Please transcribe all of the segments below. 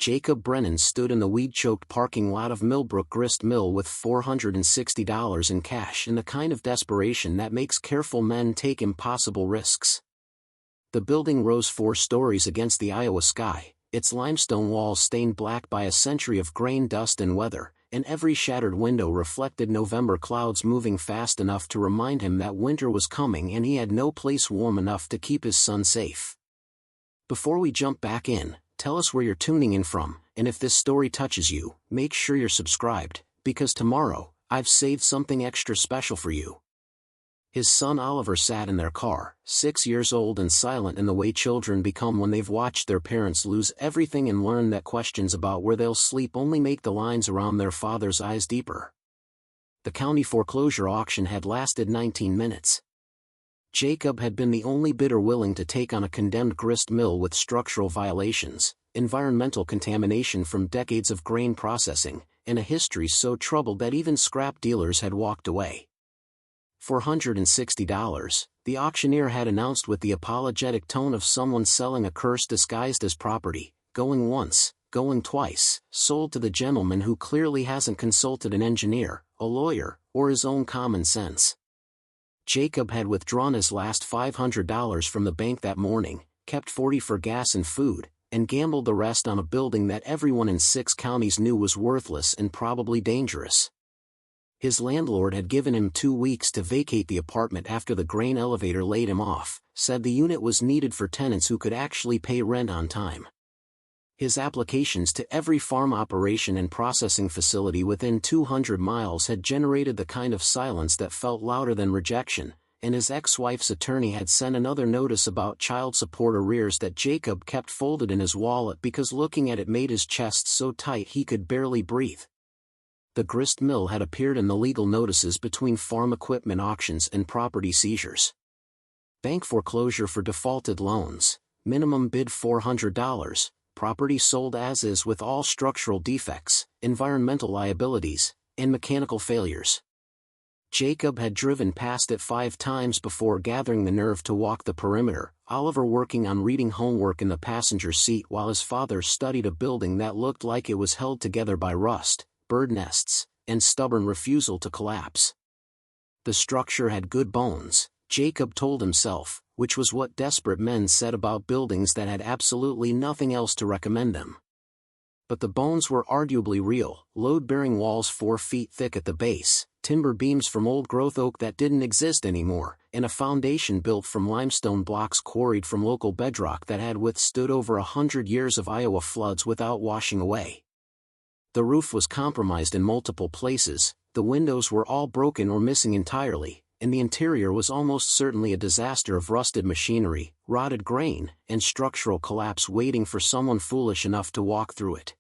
Jacob Brennan stood in the weed-choked parking lot of Millbrook Grist Mill with $460 in cash in the kind of desperation that makes careful men take impossible risks. The building rose 4 stories against the Iowa sky, its limestone walls stained black by a century of grain dust and weather, and every shattered window reflected November clouds moving fast enough to remind him that winter was coming and he had no place warm enough to keep his son safe. Before we jump back in, tell us where you're tuning in from, and if this story touches you, make sure you're subscribed, because tomorrow, I've saved something extra special for you. His son Oliver sat in their car, 6 years old and silent in the way children become when they've watched their parents lose everything and learn that questions about where they'll sleep only make the lines around their father's eyes deeper. The county foreclosure auction had lasted 19 minutes. Jacob had been the only bidder willing to take on a condemned grist mill with structural violations, environmental contamination from decades of grain processing, and a history so troubled that even scrap dealers had walked away. $460, the auctioneer had announced with the apologetic tone of someone selling a curse disguised as property, going once, going twice, sold to the gentleman who clearly hasn't consulted an engineer, a lawyer, or his own common sense. Jacob had withdrawn his last $500 from the bank that morning, kept $40 for gas and food, and gambled the rest on a building that everyone in 6 counties knew was worthless and probably dangerous. His landlord had given him 2 weeks to vacate the apartment after the grain elevator laid him off, said the unit was needed for tenants who could actually pay rent on time. His applications to every farm operation and processing facility within 200 miles had generated the kind of silence that felt louder than rejection, and his ex-wife's attorney had sent another notice about child support arrears that Jacob kept folded in his wallet because looking at it made his chest so tight he could barely breathe. The grist mill had appeared in the legal notices between farm equipment auctions and property seizures. Bank foreclosure for defaulted loans, minimum bid $400, property sold as is with all structural defects, environmental liabilities, and mechanical failures. Jacob had driven past it 5 times before gathering the nerve to walk the perimeter, Oliver working on reading homework in the passenger seat while his father studied a building that looked like it was held together by rust, bird nests, and stubborn refusal to collapse. The structure had good bones, Jacob told himself, which was what desperate men said about buildings that had absolutely nothing else to recommend them. But the bones were arguably real, load-bearing walls 4 feet thick at the base, timber beams from old-growth oak that didn't exist anymore, and a foundation built from limestone blocks quarried from local bedrock that had withstood over 100 years of Iowa floods without washing away. The roof was compromised in multiple places, the windows were all broken or missing entirely, and the interior was almost certainly a disaster of rusted machinery, rotted grain, and structural collapse waiting for someone foolish enough to walk through it.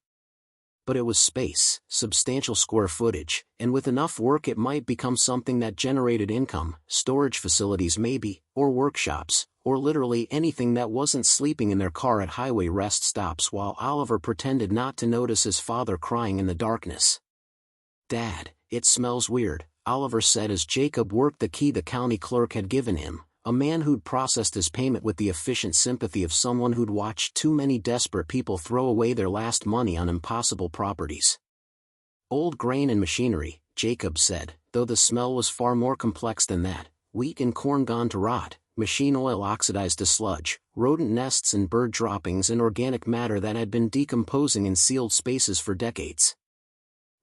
But it was space, substantial square footage, and with enough work it might become something that generated income, storage facilities maybe, or workshops, or literally anything that wasn't sleeping in their car at highway rest stops while Oliver pretended not to notice his father crying in the darkness. "Dad, it smells weird," Oliver said as Jacob worked the key the county clerk had given him, a man who'd processed his payment with the efficient sympathy of someone who'd watched too many desperate people throw away their last money on impossible properties. "Old grain and machinery," Jacob said, though the smell was far more complex than that, wheat and corn gone to rot, machine oil oxidized to sludge, rodent nests and bird droppings and organic matter that had been decomposing in sealed spaces for decades.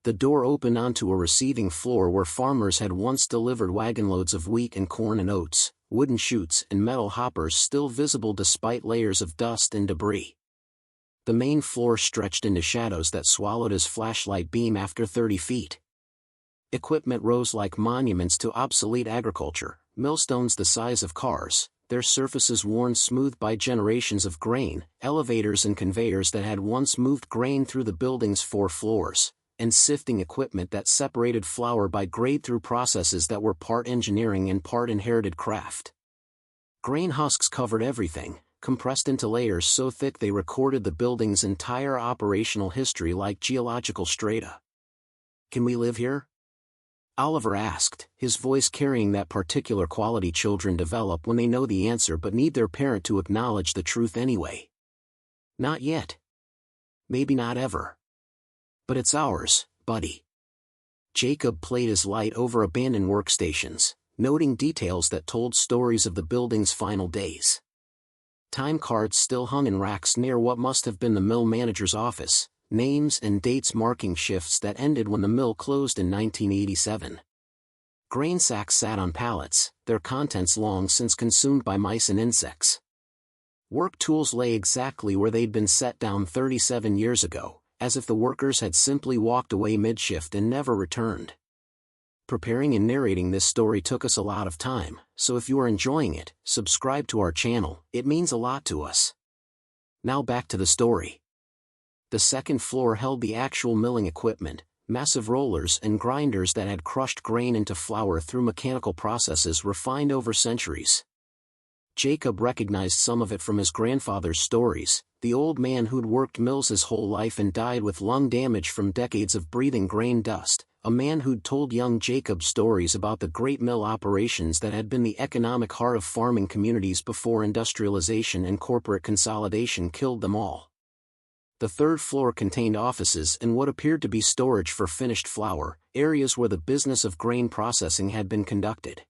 The door opened onto a receiving floor where farmers had once delivered wagonloads of wheat and corn and oats, wooden chutes and metal hoppers still visible despite layers of dust and debris. The main floor stretched into shadows that swallowed his flashlight beam after 30 feet. Equipment rose like monuments to obsolete agriculture, millstones the size of cars, their surfaces worn smooth by generations of grain, elevators and conveyors that had once moved grain through the building's 4 floors, and sifting equipment that separated flour by grade through processes that were part engineering and part inherited craft. Grain husks covered everything, compressed into layers so thick they recorded the building's entire operational history like geological strata. "Can we live here?" Oliver asked, his voice carrying that particular quality children develop when they know the answer but need their parent to acknowledge the truth anyway. "Not yet." Maybe not ever. But it's ours, buddy. Jacob played his light over abandoned workstations, noting details that told stories of the building's final days. Time cards still hung in racks near what must have been the mill manager's office, names and dates marking shifts that ended when the mill closed in 1987. Grain sacks sat on pallets, their contents long since consumed by mice and insects. Work tools lay exactly where they'd been set down 37 years ago, as if the workers had simply walked away mid-shift and never returned. Preparing and narrating this story took us a lot of time, so if you are enjoying it, subscribe to our channel, it means a lot to us. Now back to the story. The second floor held the actual milling equipment, massive rollers and grinders that had crushed grain into flour through mechanical processes refined over centuries. Jacob recognized some of it from his grandfather's stories, the old man who'd worked mills his whole life and died with lung damage from decades of breathing grain dust, a man who'd told young Jacob stories about the great mill operations that had been the economic heart of farming communities before industrialization and corporate consolidation killed them all. The third floor contained offices and what appeared to be storage for finished flour, areas where the business of grain processing had been conducted.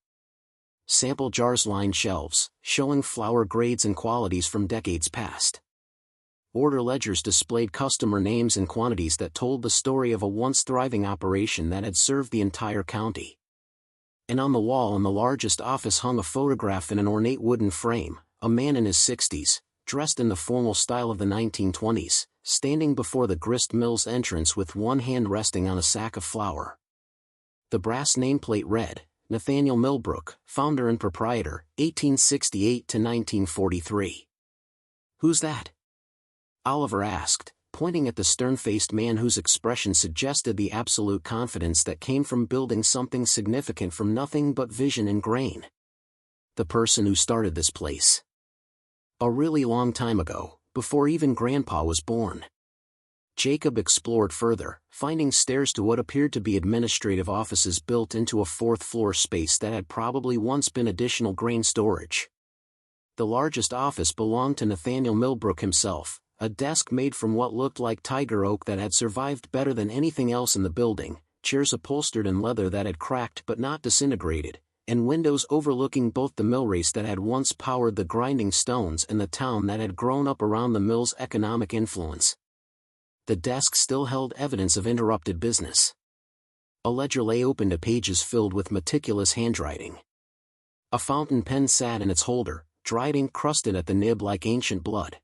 Sample jars lined shelves, showing flour grades and qualities from decades past. Order ledgers displayed customer names and quantities that told the story of a once thriving operation that had served the entire county. And on the wall in the largest office hung a photograph in an ornate wooden frame, a man in his 60s, dressed in the formal style of the 1920s, standing before the grist mill's entrance with one hand resting on a sack of flour. The brass nameplate read, Nathaniel Millbrook, founder and proprietor, 1868 to 1943. "Who's that?" Oliver asked, pointing at the stern-faced man whose expression suggested the absolute confidence that came from building something significant from nothing but vision and grain. "The person who started this place. A really long time ago, before even Grandpa was born." Jacob explored further, finding stairs to what appeared to be administrative offices built into a fourth-floor space that had probably once been additional grain storage. The largest office belonged to Nathaniel Millbrook himself, a desk made from what looked like tiger oak that had survived better than anything else in the building, chairs upholstered in leather that had cracked but not disintegrated, and windows overlooking both the mill race that had once powered the grinding stones and the town that had grown up around the mill's economic influence. The desk still held evidence of interrupted business. A ledger lay open to pages filled with meticulous handwriting. A fountain pen sat in its holder, dried ink crusted at the nib like ancient blood.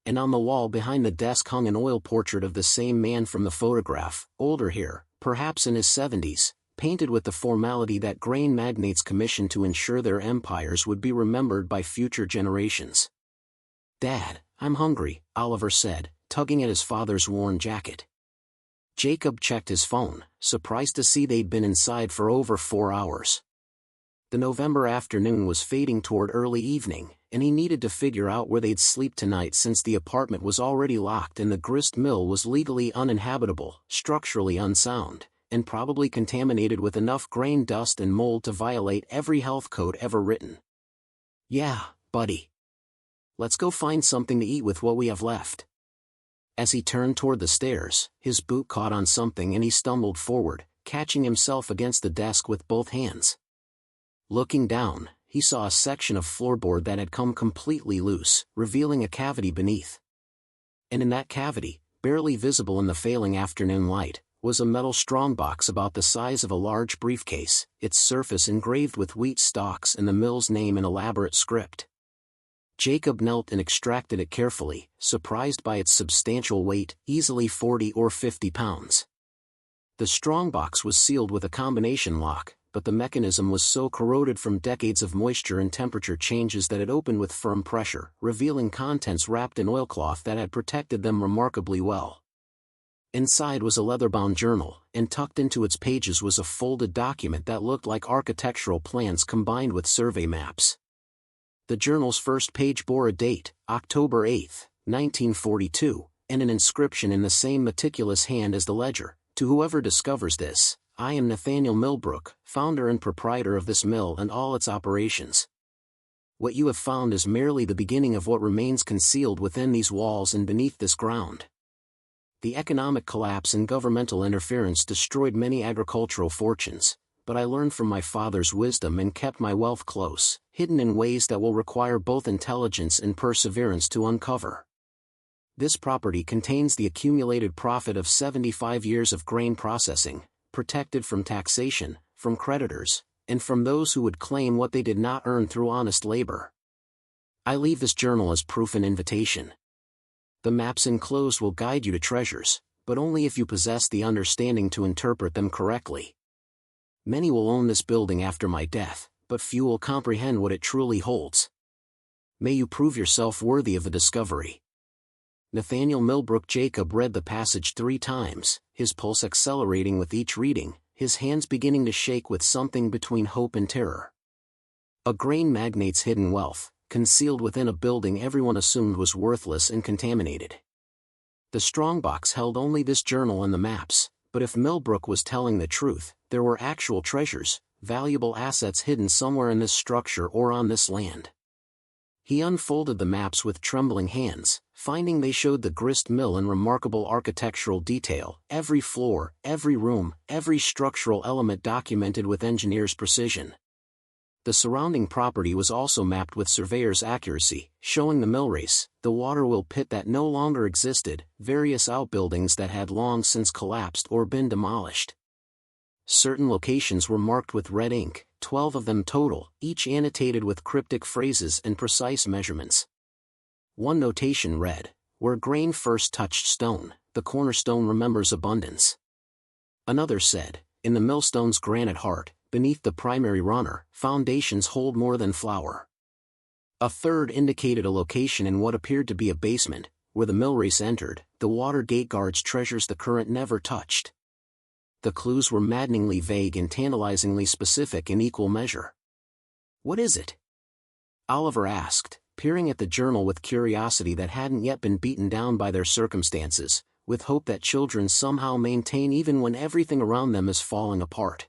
And on the wall behind the desk hung an oil portrait of the same man from the photograph, older here, perhaps in his 70s, painted with the formality that grain magnates commissioned to ensure their empires would be remembered by future generations. "Dad, I'm hungry," Oliver said, tugging at his father's worn jacket. Jacob checked his phone, surprised to see they'd been inside for over 4 hours. The November afternoon was fading toward early evening, and he needed to figure out where they'd sleep tonight since the apartment was already locked and the grist mill was legally uninhabitable, structurally unsound, and probably contaminated with enough grain dust and mold to violate every health code ever written. "Yeah, buddy. Let's go find something to eat with what we have left." As he turned toward the stairs, his boot caught on something and he stumbled forward, catching himself against the desk with both hands. Looking down, he saw a section of floorboard that had come completely loose, revealing a cavity beneath. And in that cavity, barely visible in the failing afternoon light, was a metal strongbox about the size of a large briefcase, its surface engraved with wheat stalks and the mill's name in elaborate script. Jacob knelt and extracted it carefully, surprised by its substantial weight, easily 40 or 50 pounds. The strongbox was sealed with a combination lock, but the mechanism was so corroded from decades of moisture and temperature changes that it opened with firm pressure, revealing contents wrapped in oilcloth that had protected them remarkably well. Inside was a leather-bound journal, and tucked into its pages was a folded document that looked like architectural plans combined with survey maps. The journal's first page bore a date, October 8, 1942, and an inscription in the same meticulous hand as the ledger, "To whoever discovers this, I am Nathaniel Millbrook, founder and proprietor of this mill and all its operations. What you have found is merely the beginning of what remains concealed within these walls and beneath this ground." The economic collapse and governmental interference destroyed many agricultural fortunes, but I learned from my father's wisdom and kept my wealth close, hidden in ways that will require both intelligence and perseverance to uncover. This property contains the accumulated profit of 75 years of grain processing, protected from taxation, from creditors, and from those who would claim what they did not earn through honest labor. I leave this journal as proof and invitation. The maps enclosed will guide you to treasures, but only if you possess the understanding to interpret them correctly. Many will own this building after my death, but few will comprehend what it truly holds. May you prove yourself worthy of the discovery. Nathaniel Millbrook. Jacob read the passage 3 times, his pulse accelerating with each reading, his hands beginning to shake with something between hope and terror. A grain magnate's hidden wealth, concealed within a building everyone assumed was worthless and contaminated. The strongbox held only this journal and the maps, but if Millbrook was telling the truth, there were actual treasures, valuable assets hidden somewhere in this structure or on this land. He unfolded the maps with trembling hands, finding they showed the grist mill in remarkable architectural detail, every floor, every room, every structural element documented with engineer's precision. The surrounding property was also mapped with surveyor's accuracy, showing the millrace, the waterwheel pit that no longer existed, various outbuildings that had long since collapsed or been demolished. Certain locations were marked with red ink, 12 of them total, each annotated with cryptic phrases and precise measurements. One notation read, "Where grain first touched stone, the cornerstone remembers abundance." Another said, "In the millstone's granite heart, beneath the primary runner, foundations hold more than flour." A third indicated a location in what appeared to be a basement, where the millrace entered, the water gate guards treasures the current never touched. The clues were maddeningly vague and tantalizingly specific in equal measure. "What is it?" Oliver asked, peering at the journal with curiosity that hadn't yet been beaten down by their circumstances, with hope that children somehow maintain even when everything around them is falling apart.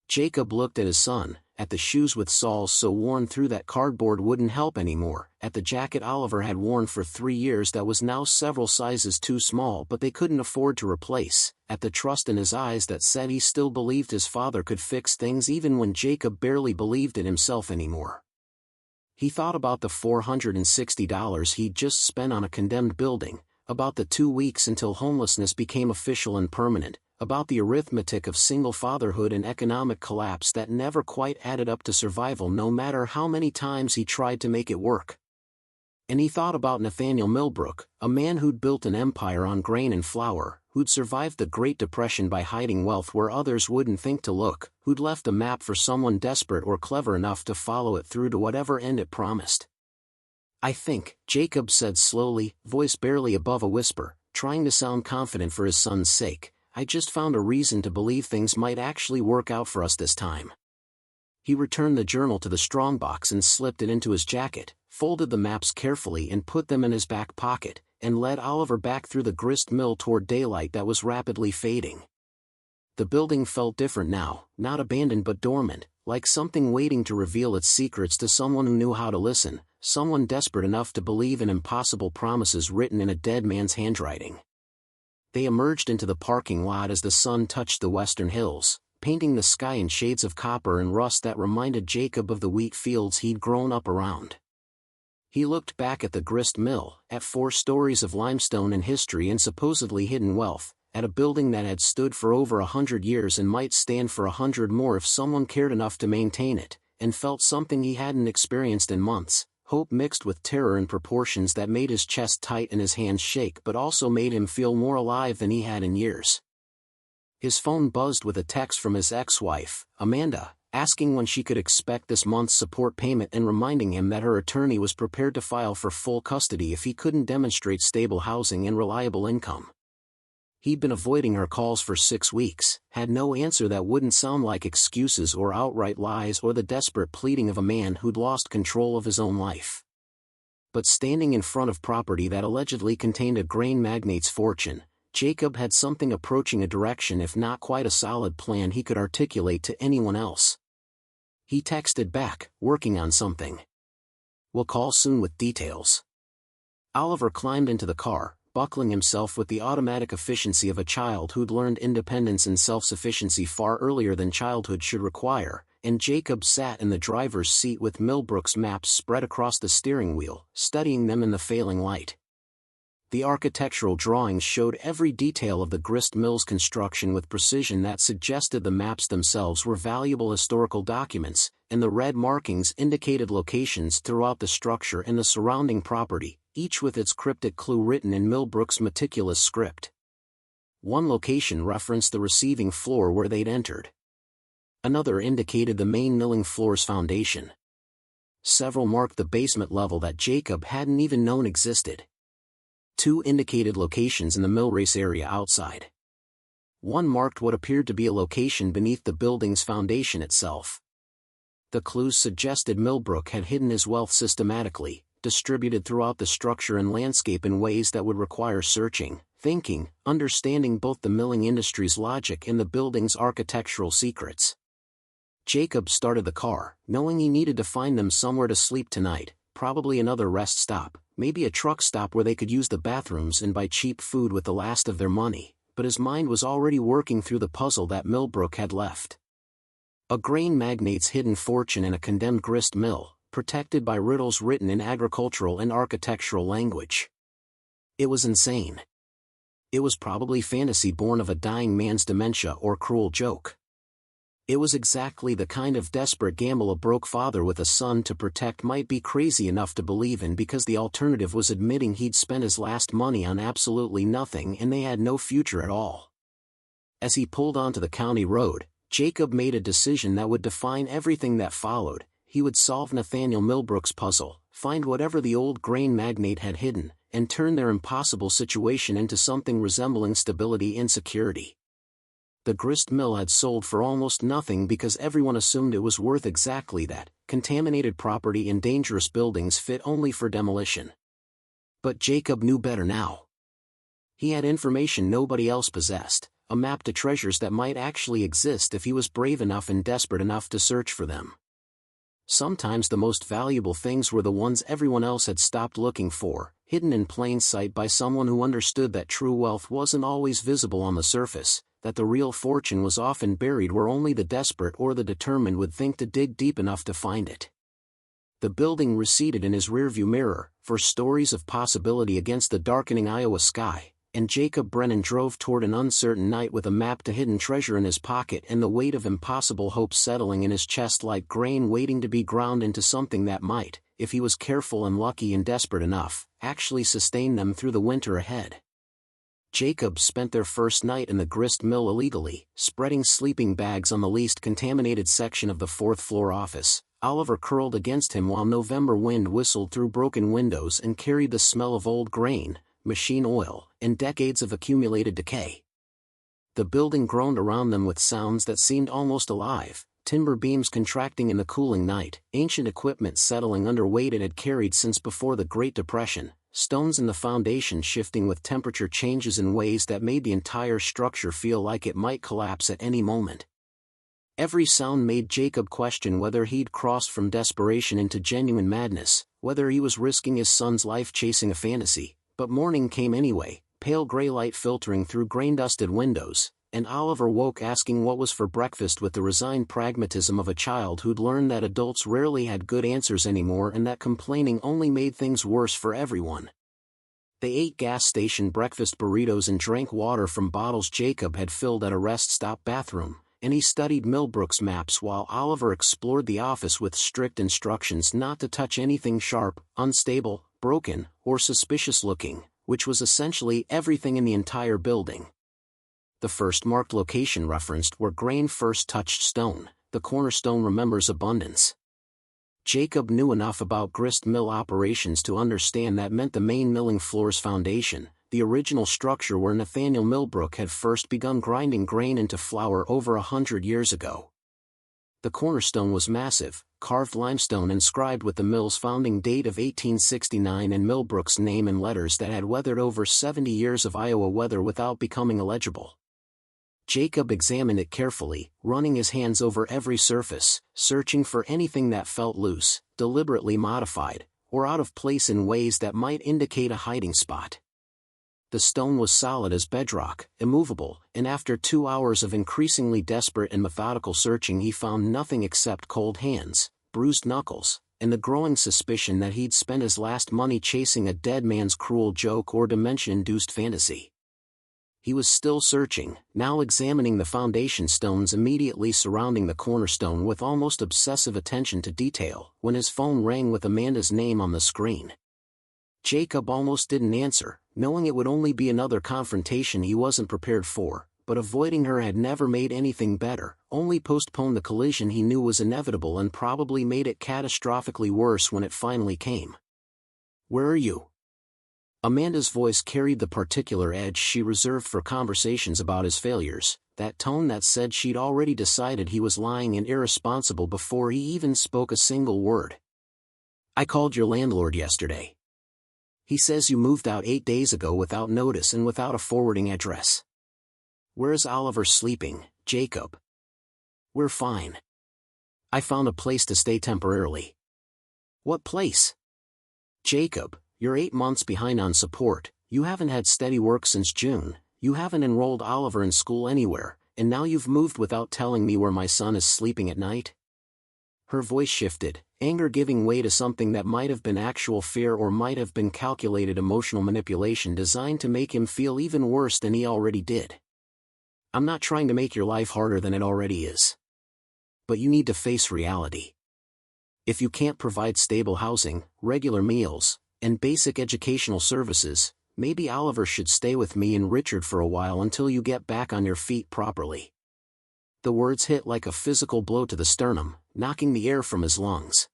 Jacob looked at his son, at the shoes with soles so worn through that cardboard wouldn't help anymore, at the jacket Oliver had worn for 3 years that was now several sizes too small but they couldn't afford to replace, at the trust in his eyes that said he still believed his father could fix things even when Jacob barely believed it himself anymore. He thought about the $460 he'd just spent on a condemned building, about the 2 weeks until homelessness became official and permanent, about the arithmetic of single fatherhood and economic collapse that never quite added up to survival no matter how many times he tried to make it work. And he thought about Nathaniel Millbrook, a man who'd built an empire on grain and flour, who'd survived the Great Depression by hiding wealth where others wouldn't think to look, who'd left a map for someone desperate or clever enough to follow it through to whatever end it promised. "I think," Jacob said slowly, voice barely above a whisper, trying to sound confident for his son's sake, "I just found a reason to believe things might actually work out for us this time." He returned the journal to the strongbox and slipped it into his jacket, folded the maps carefully and put them in his back pocket, and led Oliver back through the grist mill toward daylight that was rapidly fading. The building felt different now, not abandoned but dormant, like something waiting to reveal its secrets to someone who knew how to listen, someone desperate enough to believe in impossible promises written in a dead man's handwriting. They emerged into the parking lot as the sun touched the western hills, painting the sky in shades of copper and rust that reminded Jacob of the wheat fields he'd grown up around. He looked back at the grist mill, at 4 stories of limestone and history and supposedly hidden wealth, at a building that had stood for over 100 years and might stand for 100 more if someone cared enough to maintain it, and felt something he hadn't experienced in months. Hope mixed with terror in proportions that made his chest tight and his hands shake but also made him feel more alive than he had in years. His phone buzzed with a text from his ex-wife, Amanda, asking when she could expect this month's support payment and reminding him that her attorney was prepared to file for full custody if he couldn't demonstrate stable housing and reliable income. He'd been avoiding her calls for 6 weeks, had no answer that wouldn't sound like excuses or outright lies or the desperate pleading of a man who'd lost control of his own life. But standing in front of property that allegedly contained a grain magnate's fortune, Jacob had something approaching a direction if not quite a solid plan he could articulate to anyone else. He texted back, "Working on something. We'll call soon with details." Oliver climbed into the car, buckling himself with the automatic efficiency of a child who'd learned independence and self-sufficiency far earlier than childhood should require, and Jacob sat in the driver's seat with Millbrook's maps spread across the steering wheel, studying them in the failing light. The architectural drawings showed every detail of the grist mill's construction with precision that suggested the maps themselves were valuable historical documents, and the red markings indicated locations throughout the structure and the surrounding property, each with its cryptic clue written in Millbrook's meticulous script. One location referenced the receiving floor where they'd entered. Another indicated the main milling floor's foundation. Several marked the basement level that Jacob hadn't even known existed. Two indicated locations in the mill race area outside. One marked what appeared to be a location beneath the building's foundation itself. The clues suggested Millbrook had hidden his wealth systematically, distributed throughout the structure and landscape in ways that would require searching, thinking, understanding both the milling industry's logic and the building's architectural secrets. Jacob started the car, knowing he needed to find them somewhere to sleep tonight, probably another rest stop, maybe a truck stop where they could use the bathrooms and buy cheap food with the last of their money, but his mind was already working through the puzzle that Millbrook had left. A grain magnate's hidden fortune in a condemned grist mill, protected by riddles written in agricultural and architectural language. It was insane. It was probably fantasy born of a dying man's dementia or cruel joke. It was exactly the kind of desperate gamble a broke father with a son to protect might be crazy enough to believe in, because the alternative was admitting he'd spent his last money on absolutely nothing and they had no future at all. As he pulled onto the county road, Jacob made a decision that would define everything that followed. He would solve Nathaniel Millbrook's puzzle, find whatever the old grain magnate had hidden, and turn their impossible situation into something resembling stability and security. The grist mill had sold for almost nothing because everyone assumed it was worth exactly that. Contaminated property and dangerous buildings fit only for demolition. But Jacob knew better now. He had information nobody else possessed, a map to treasures that might actually exist if he was brave enough and desperate enough to search for them. Sometimes the most valuable things were the ones everyone else had stopped looking for, hidden in plain sight by someone who understood that true wealth wasn't always visible on the surface, that the real fortune was often buried where only the desperate or the determined would think to dig deep enough to find it. The building receded in his rearview mirror, for stories of possibility against the darkening Iowa sky, and Jacob Brennan drove toward an uncertain night with a map to hidden treasure in his pocket and the weight of impossible hopes settling in his chest like grain waiting to be ground into something that might, if he was careful and lucky and desperate enough, actually sustain them through the winter ahead. Jacob spent their first night in the grist mill illegally, spreading sleeping bags on the least contaminated section of the fourth-floor office. Oliver curled against him while November wind whistled through broken windows and carried the smell of old grain, machine oil, and decades of accumulated decay. The building groaned around them with sounds that seemed almost alive, timber beams contracting in the cooling night, ancient equipment settling under weight it had carried since before the Great Depression, stones in the foundation shifting with temperature changes in ways that made the entire structure feel like it might collapse at any moment. Every sound made Jacob question whether he'd crossed from desperation into genuine madness, whether he was risking his son's life chasing a fantasy. But morning came anyway, pale gray light filtering through grain-dusted windows, and Oliver woke asking what was for breakfast with the resigned pragmatism of a child who'd learned that adults rarely had good answers anymore and that complaining only made things worse for everyone. They ate gas station breakfast burritos and drank water from bottles Jacob had filled at a rest stop bathroom, and he studied Millbrook's maps while Oliver explored the office with strict instructions not to touch anything sharp, unstable, broken, or suspicious-looking, which was essentially everything in the entire building. The first marked location referenced where grain first touched stone. The cornerstone remembers abundance. Jacob knew enough about grist mill operations to understand that meant the main milling floor's foundation, the original structure where Nathaniel Millbrook had first begun grinding grain into flour over 100 years ago. The cornerstone was massive, carved limestone inscribed with the mill's founding date of 1869 and Millbrook's name in letters that had weathered over 70 years of Iowa weather without becoming illegible. Jacob examined it carefully, running his hands over every surface, searching for anything that felt loose, deliberately modified, or out of place in ways that might indicate a hiding spot. The stone was solid as bedrock, immovable, and after 2 hours of increasingly desperate and methodical searching he found nothing except cold hands, bruised knuckles, and the growing suspicion that he'd spent his last money chasing a dead man's cruel joke or dementia-induced fantasy. He was still searching, now examining the foundation stones immediately surrounding the cornerstone with almost obsessive attention to detail, when his phone rang with Amanda's name on the screen. Jacob almost didn't answer, knowing it would only be another confrontation he wasn't prepared for, but avoiding her had never made anything better, only postponed the collision he knew was inevitable and probably made it catastrophically worse when it finally came. "Where are you?" Amanda's voice carried the particular edge she reserved for conversations about his failures, that tone that said she'd already decided he was lying and irresponsible before he even spoke a single word. "I called your landlord yesterday. He says you moved out 8 days ago without notice and without a forwarding address." "Where's Oliver sleeping, Jacob?" "We're fine. I found a place to stay temporarily." "What place?" "Jacob, you're 8 months behind on support, you haven't had steady work since June, you haven't enrolled Oliver in school anywhere, and now you've moved without telling me where my son is sleeping at night?" Her voice shifted, anger giving way to something that might have been actual fear or might have been calculated emotional manipulation designed to make him feel even worse than he already did. "I'm not trying to make your life harder than it already is. But you need to face reality. If you can't provide stable housing, regular meals, and basic educational services, maybe Oliver should stay with me and Richard for a while until you get back on your feet properly." The words hit like a physical blow to the sternum, knocking the air from his lungs.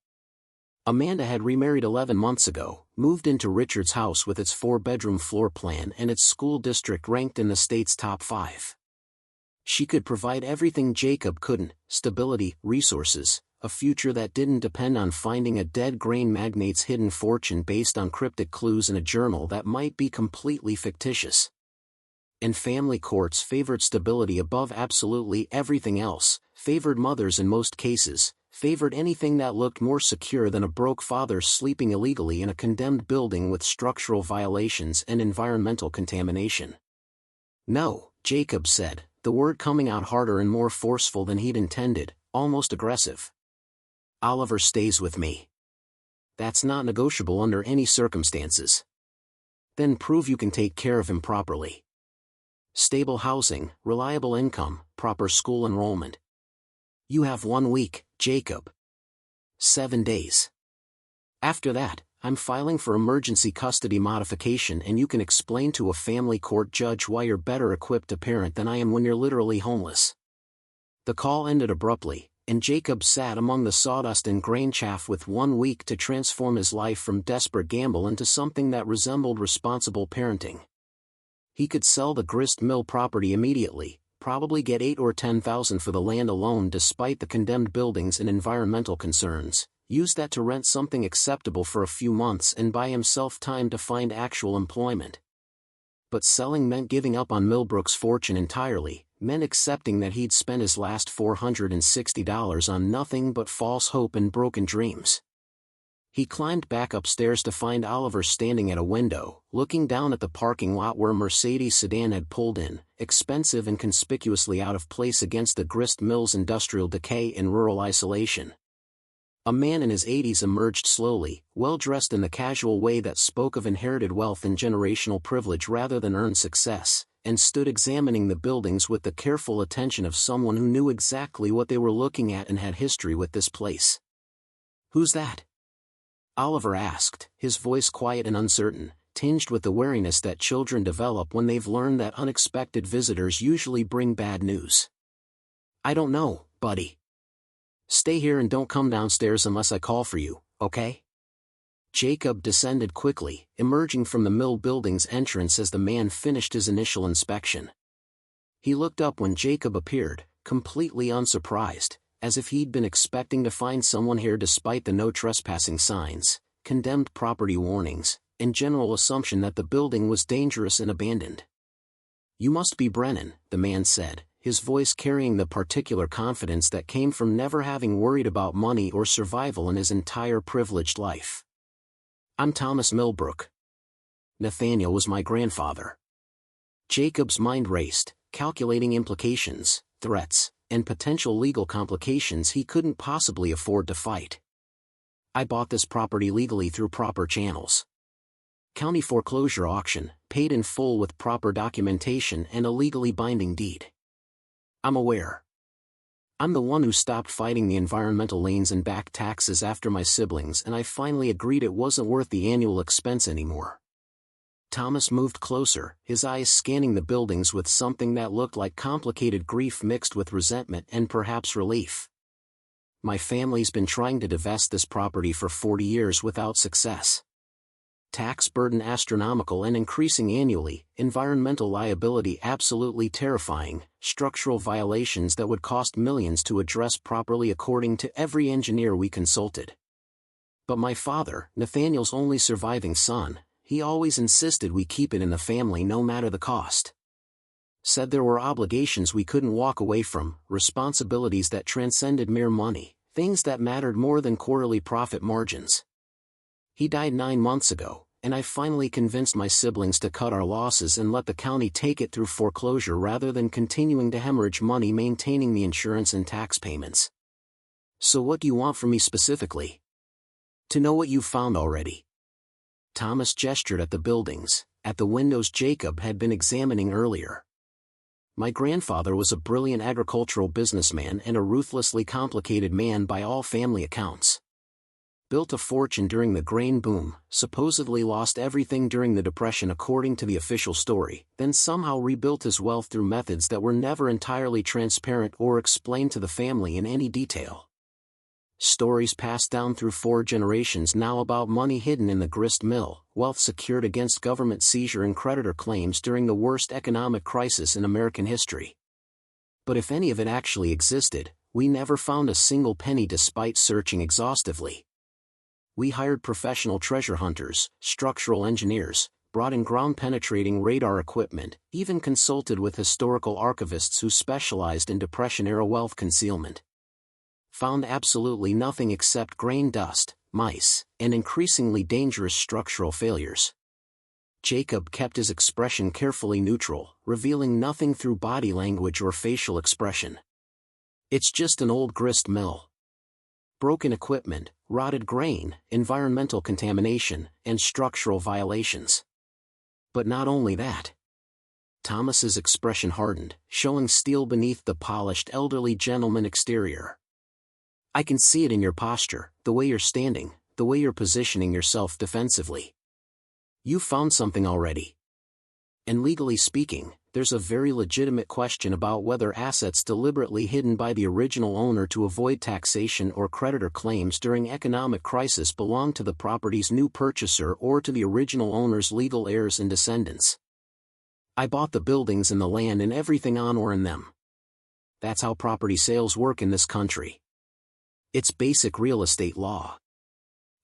Amanda had remarried 11 months ago, moved into Richard's house with its 4-bedroom floor plan and its school district ranked in the state's top 5. She could provide everything Jacob couldn't: stability, resources, a future that didn't depend on finding a dead grain magnate's hidden fortune based on cryptic clues in a journal that might be completely fictitious. And family courts favored stability above absolutely everything else, favored mothers in most cases, favored anything that looked more secure than a broke father sleeping illegally in a condemned building with structural violations and environmental contamination. "No," Jacob said, the word coming out harder and more forceful than he'd intended, almost aggressive. "Oliver stays with me. That's not negotiable under any circumstances." "Then prove you can take care of him properly. Stable housing, reliable income, proper school enrollment. You have 1 week, Jacob. 7 days. After that, I'm filing for emergency custody modification and you can explain to a family court judge why you're better equipped to parent than I am when you're literally homeless." The call ended abruptly, and Jacob sat among the sawdust and grain chaff with 1 week to transform his life from desperate gamble into something that resembled responsible parenting. He could sell the grist mill property immediately, probably get $8,000 or $10,000 for the land alone despite the condemned buildings and environmental concerns, use that to rent something acceptable for a few months and buy himself time to find actual employment. But selling meant giving up on Millbrook's fortune entirely, meant accepting that he'd spent his last $460 on nothing but false hope and broken dreams. He climbed back upstairs to find Oliver standing at a window, looking down at the parking lot where a Mercedes sedan had pulled in, expensive and conspicuously out of place against the grist mill's industrial decay and rural isolation. A man in his 80s emerged slowly, well-dressed in the casual way that spoke of inherited wealth and generational privilege rather than earned success, and stood examining the buildings with the careful attention of someone who knew exactly what they were looking at and had history with this place. "Who's that?" Oliver asked, his voice quiet and uncertain, tinged with the wariness that children develop when they've learned that unexpected visitors usually bring bad news. "I don't know, buddy. Stay here and don't come downstairs unless I call for you, okay?" Jacob descended quickly, emerging from the mill building's entrance as the man finished his initial inspection. He looked up when Jacob appeared, completely unsurprised, as if he'd been expecting to find someone here despite the no trespassing signs, condemned property warnings, and general assumption that the building was dangerous and abandoned. "You must be Brennan," the man said, his voice carrying the particular confidence that came from never having worried about money or survival in his entire privileged life. "I'm Thomas Millbrook. Nathaniel was my grandfather." Jacob's mind raced, calculating implications, threats, and potential legal complications he couldn't possibly afford to fight. I bought this property legally through proper channels. County foreclosure auction, paid in full with proper documentation and a legally binding deed. I'm aware. I'm the one who stopped fighting the environmental liens and back taxes after my siblings, and I finally agreed it wasn't worth the annual expense anymore. Thomas moved closer, his eyes scanning the buildings with something that looked like complicated grief mixed with resentment and perhaps relief. My family's been trying to divest this property for 40 years without success. Tax burden astronomical and increasing annually, environmental liability absolutely terrifying, structural violations that would cost millions to address properly according to every engineer we consulted. But my father, Nathaniel's only surviving son, he always insisted we keep it in the family no matter the cost. Said there were obligations we couldn't walk away from, responsibilities that transcended mere money, things that mattered more than quarterly profit margins. He died 9 months ago, and I finally convinced my siblings to cut our losses and let the county take it through foreclosure rather than continuing to hemorrhage money maintaining the insurance and tax payments. So what do you want from me specifically? To know what you've found already. Thomas gestured at the buildings, at the windows Jacob had been examining earlier. My grandfather was a brilliant agricultural businessman and a ruthlessly complicated man by all family accounts. Built a fortune during the grain boom, supposedly lost everything during the Depression according to the official story, then somehow rebuilt his wealth through methods that were never entirely transparent or explained to the family in any detail. Stories passed down through 4 generations now about money hidden in the grist mill, wealth secured against government seizure and creditor claims during the worst economic crisis in American history. But if any of it actually existed, we never found a single penny despite searching exhaustively. We hired professional treasure hunters, structural engineers, brought in ground-penetrating radar equipment, even consulted with historical archivists who specialized in Depression-era wealth concealment. Found absolutely nothing except grain dust, mice, and increasingly dangerous structural failures. Jacob kept his expression carefully neutral, revealing nothing through body language or facial expression. It's just an old grist mill. Broken equipment, rotted grain, environmental contamination, and structural violations. But not only that. Thomas's expression hardened, showing steel beneath the polished elderly gentleman exterior. I can see it in your posture, the way you're standing, the way you're positioning yourself defensively. You found something already. And legally speaking, there's a very legitimate question about whether assets deliberately hidden by the original owner to avoid taxation or creditor claims during economic crisis belong to the property's new purchaser or to the original owner's legal heirs and descendants. I bought the buildings and the land and everything on or in them. That's how property sales work in this country. It's basic real estate law.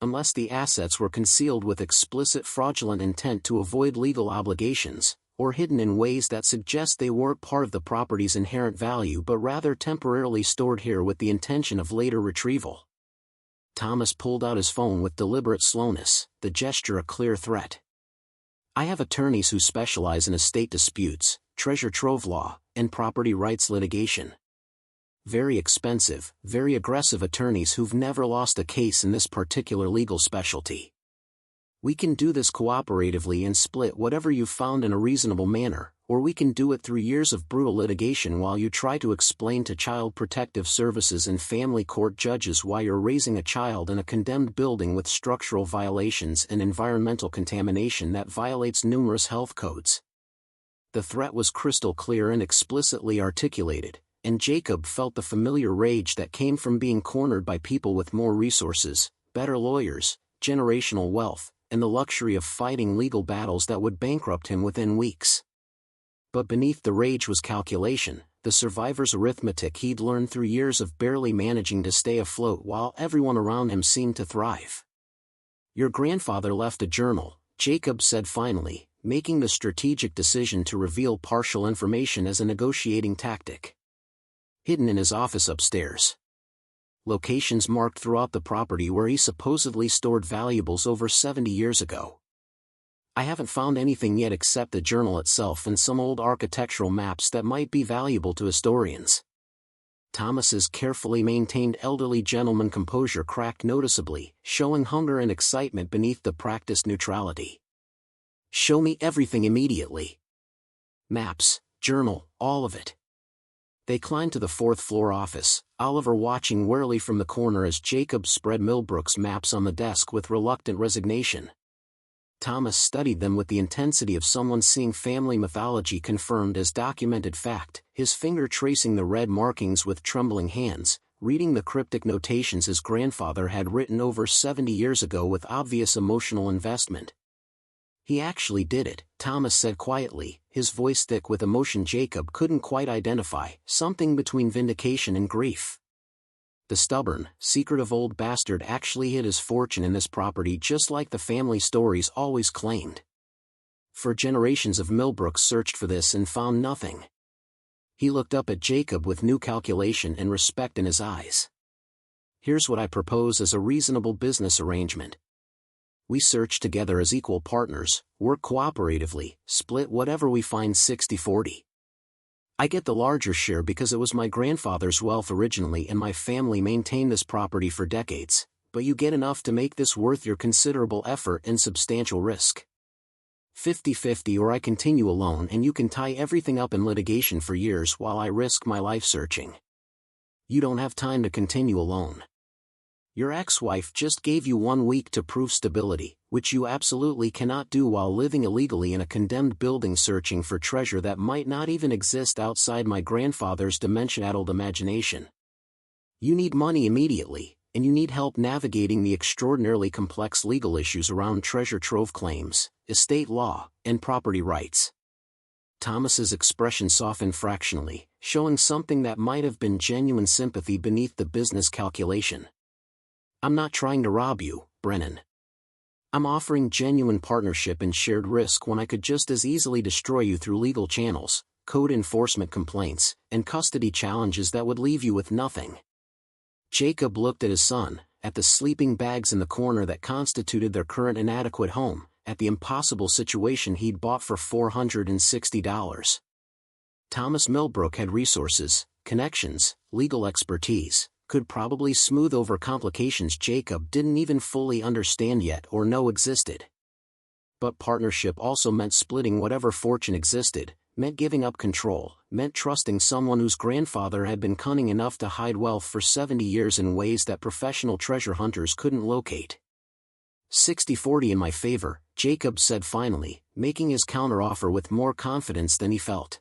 Unless the assets were concealed with explicit fraudulent intent to avoid legal obligations, or hidden in ways that suggest they weren't part of the property's inherent value but rather temporarily stored here with the intention of later retrieval. Thomas pulled out his phone with deliberate slowness, the gesture a clear threat. I have attorneys who specialize in estate disputes, treasure trove law, and property rights litigation. Very expensive, very aggressive attorneys who've never lost a case in this particular legal specialty. We can do this cooperatively and split whatever you've found in a reasonable manner, or we can do it through years of brutal litigation while you try to explain to Child Protective Services and family court judges why you're raising a child in a condemned building with structural violations and environmental contamination that violates numerous health codes. The threat was crystal clear and explicitly articulated, and Jacob felt the familiar rage that came from being cornered by people with more resources, better lawyers, generational wealth, and the luxury of fighting legal battles that would bankrupt him within weeks. But beneath the rage was calculation, the survivor's arithmetic he'd learned through years of barely managing to stay afloat while everyone around him seemed to thrive. Your grandfather left a journal, Jacob said finally, making the strategic decision to reveal partial information as a negotiating tactic. Hidden in his office upstairs. Locations marked throughout the property where he supposedly stored valuables over 70 years ago. I haven't found anything yet except the journal itself and some old architectural maps that might be valuable to historians. Thomas's carefully maintained elderly gentleman composure cracked noticeably, showing hunger and excitement beneath the practiced neutrality. Show me everything immediately. Maps, journal, all of it. They climbed to the fourth-floor office, Oliver watching warily from the corner as Jacob spread Millbrook's maps on the desk with reluctant resignation. Thomas studied them with the intensity of someone seeing family mythology confirmed as documented fact, his finger tracing the red markings with trembling hands, reading the cryptic notations his grandfather had written over 70 years ago with obvious emotional investment. He actually did it, Thomas said quietly, his voice thick with emotion Jacob couldn't quite identify, something between vindication and grief. The stubborn, secretive old bastard actually hid his fortune in this property just like the family stories always claimed. For generations of Millbrooks searched for this and found nothing. He looked up at Jacob with new calculation and respect in his eyes. Here's what I propose as a reasonable business arrangement. We search together as equal partners, work cooperatively, split whatever we find 60-40. I get the larger share because it was my grandfather's wealth originally and my family maintained this property for decades, but you get enough to make this worth your considerable effort and substantial risk. 50-50 or I continue alone and you can tie everything up in litigation for years while I risk my life searching. You don't have time to continue alone. Your ex-wife just gave you 1 week to prove stability, which you absolutely cannot do while living illegally in a condemned building searching for treasure that might not even exist outside my grandfather's dementia-addled imagination. You need money immediately, and you need help navigating the extraordinarily complex legal issues around treasure trove claims, estate law, and property rights. Thomas's expression softened fractionally, showing something that might have been genuine sympathy beneath the business calculation. I'm not trying to rob you, Brennan. I'm offering genuine partnership and shared risk when I could just as easily destroy you through legal channels, code enforcement complaints, and custody challenges that would leave you with nothing. Jacob looked at his son, at the sleeping bags in the corner that constituted their current inadequate home, at the impossible situation he'd bought for $460. Thomas Millbrook had resources, connections, legal expertise, could probably smooth over complications Jacob didn't even fully understand yet or know existed. But partnership also meant splitting whatever fortune existed, meant giving up control, meant trusting someone whose grandfather had been cunning enough to hide wealth for 70 years in ways that professional treasure hunters couldn't locate. 60-40 in my favor, Jacob said finally, making his counteroffer with more confidence than he felt.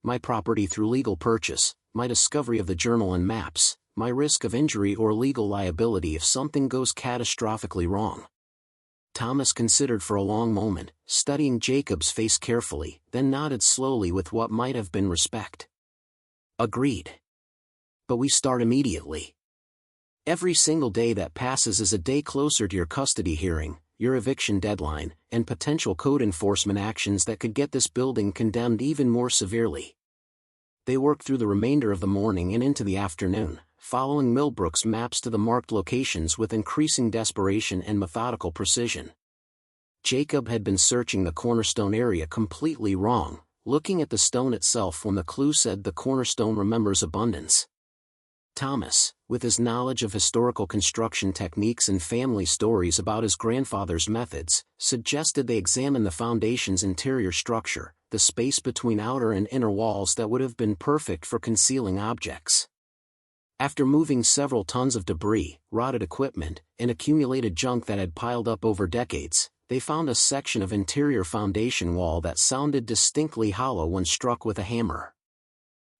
My property through legal purchase, my discovery of the journal and maps, my risk of injury or legal liability if something goes catastrophically wrong. Thomas considered for a long moment, studying Jacob's face carefully, then nodded slowly with what might have been respect. Agreed. But we start immediately. Every single day that passes is a day closer to your custody hearing, your eviction deadline, and potential code enforcement actions that could get this building condemned even more severely. They worked through the remainder of the morning and into the afternoon, following Millbrook's maps to the marked locations with increasing desperation and methodical precision. Jacob had been searching the cornerstone area completely wrong, looking at the stone itself when the clue said the cornerstone remembers abundance. Thomas, with his knowledge of historical construction techniques and family stories about his grandfather's methods, suggested they examine the foundation's interior structure, the space between outer and inner walls that would have been perfect for concealing objects. After moving several tons of debris, rotted equipment, and accumulated junk that had piled up over decades, they found a section of interior foundation wall that sounded distinctly hollow when struck with a hammer.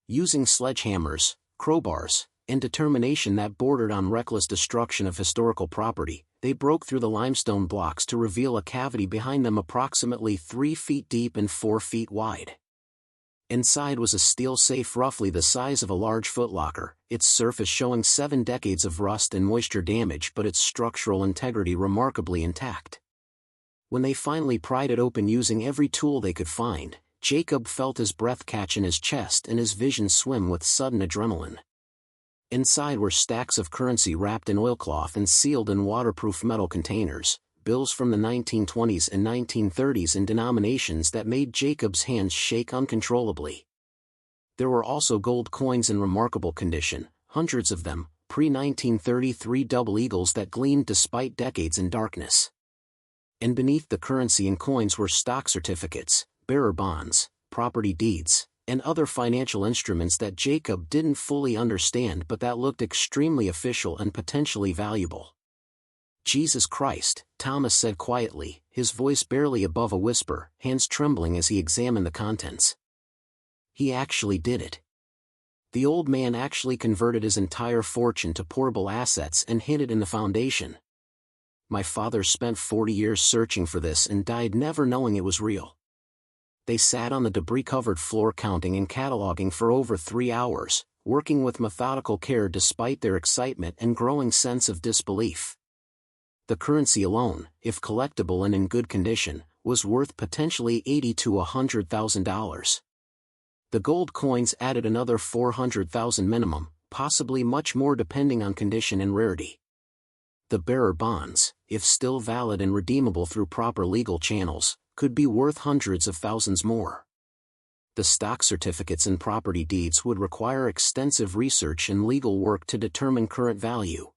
Using sledgehammers, crowbars, and determination that bordered on reckless destruction of historical property, they broke through the limestone blocks to reveal a cavity behind them approximately 3 feet deep and 4 feet wide. Inside was a steel safe roughly the size of a large footlocker, its surface showing 7 decades of rust and moisture damage but its structural integrity remarkably intact. When they finally pried it open using every tool they could find, Jacob felt his breath catch in his chest and his vision swim with sudden adrenaline. Inside were stacks of currency wrapped in oilcloth and sealed in waterproof metal containers, bills from the 1920s and 1930s in denominations that made Jacob's hands shake uncontrollably. There were also gold coins in remarkable condition, hundreds of them, pre-1933 double eagles that gleamed despite decades in darkness. And beneath the currency and coins were stock certificates, bearer bonds, property deeds, and other financial instruments that Jacob didn't fully understand but that looked extremely official and potentially valuable. "Jesus Christ," Thomas said quietly, his voice barely above a whisper, hands trembling as he examined the contents. "He actually did it. The old man actually converted his entire fortune to portable assets and hid it in the foundation. My father spent 40 years searching for this and died never knowing it was real." They sat on the debris-covered floor counting and cataloging for over 3 hours, working with methodical care despite their excitement and growing sense of disbelief. The currency alone, if collectible and in good condition, was worth potentially $80,000 to $100,000. The gold coins added another $400,000 minimum, possibly much more depending on condition and rarity. The bearer bonds, if still valid and redeemable through proper legal channels, could be worth hundreds of thousands more. The stock certificates and property deeds would require extensive research and legal work to determine current value.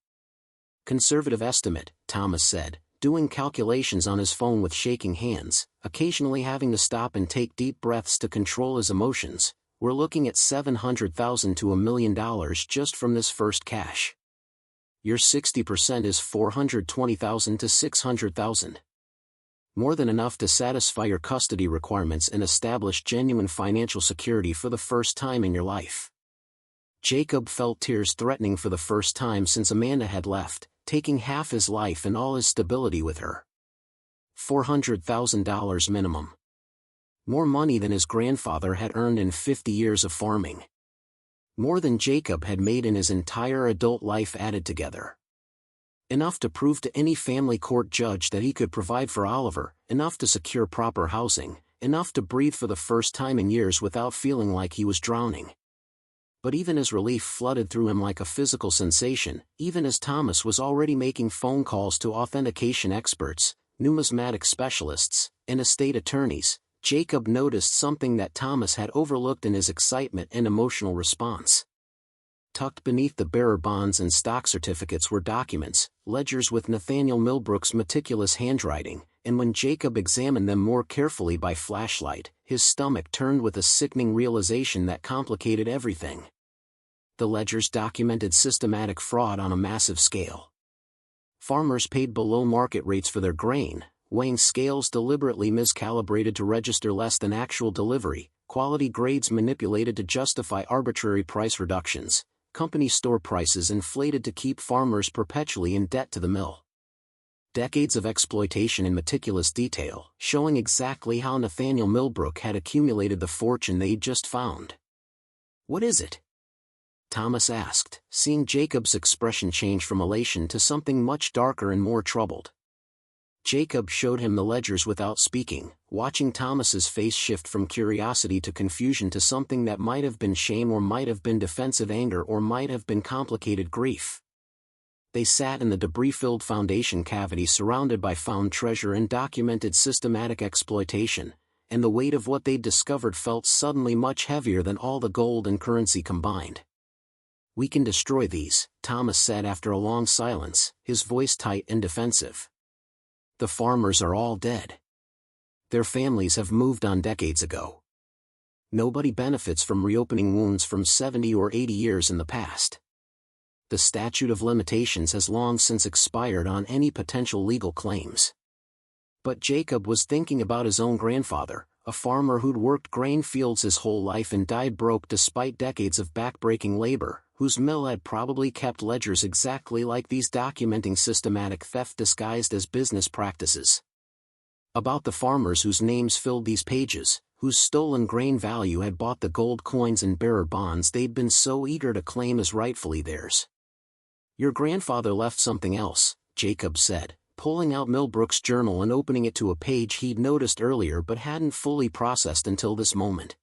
"Conservative estimate," Thomas said, doing calculations on his phone with shaking hands, occasionally having to stop and take deep breaths to control his emotions. "We're looking at $700,000 to $1 million just from this first cash. Your 60% is $420,000 to $600,000. More than enough to satisfy your custody requirements and establish genuine financial security for the first time in your life." Jacob felt tears threatening for the first time since Amanda had left, taking half his life and all his stability with her. $400,000 minimum. More money than his grandfather had earned in 50 years of farming. More than Jacob had made in his entire adult life added together. Enough to prove to any family court judge that he could provide for Oliver, enough to secure proper housing, enough to breathe for the first time in years without feeling like he was drowning. But even as relief flooded through him like a physical sensation, even as Thomas was already making phone calls to authentication experts, numismatic specialists, and estate attorneys, Jacob noticed something that Thomas had overlooked in his excitement and emotional response. Tucked beneath the bearer bonds and stock certificates were documents, ledgers with Nathaniel Millbrook's meticulous handwriting, and when Jacob examined them more carefully by flashlight, his stomach turned with a sickening realization that complicated everything. The ledgers documented systematic fraud on a massive scale. Farmers paid below market rates for their grain, weighing scales deliberately miscalibrated to register less than actual delivery, quality grades manipulated to justify arbitrary price reductions, company store prices inflated to keep farmers perpetually in debt to the mill. Decades of exploitation in meticulous detail, showing exactly how Nathaniel Millbrook had accumulated the fortune they'd just found. "What is it?" Thomas asked, seeing Jacob's expression change from elation to something much darker and more troubled. Jacob showed him the ledgers without speaking, watching Thomas's face shift from curiosity to confusion to something that might have been shame or might have been defensive anger or might have been complicated grief. They sat in the debris-filled foundation cavity surrounded by found treasure and documented systematic exploitation, and the weight of what they'd discovered felt suddenly much heavier than all the gold and currency combined. "We can destroy these," Thomas said after a long silence, his voice tight and defensive. "The farmers are all dead. Their families have moved on decades ago. Nobody benefits from reopening wounds from 70 or 80 years in the past. The statute of limitations has long since expired on any potential legal claims." But Jacob was thinking about his own grandfather, a farmer who'd worked grain fields his whole life and died broke despite decades of backbreaking labor, whose mill had probably kept ledgers exactly like these documenting systematic theft disguised as business practices. About the farmers whose names filled these pages, whose stolen grain value had bought the gold coins and bearer bonds they'd been so eager to claim as rightfully theirs. "Your grandfather left something else," Jacob said, pulling out Millbrook's journal and opening it to a page he'd noticed earlier but hadn't fully processed until this moment.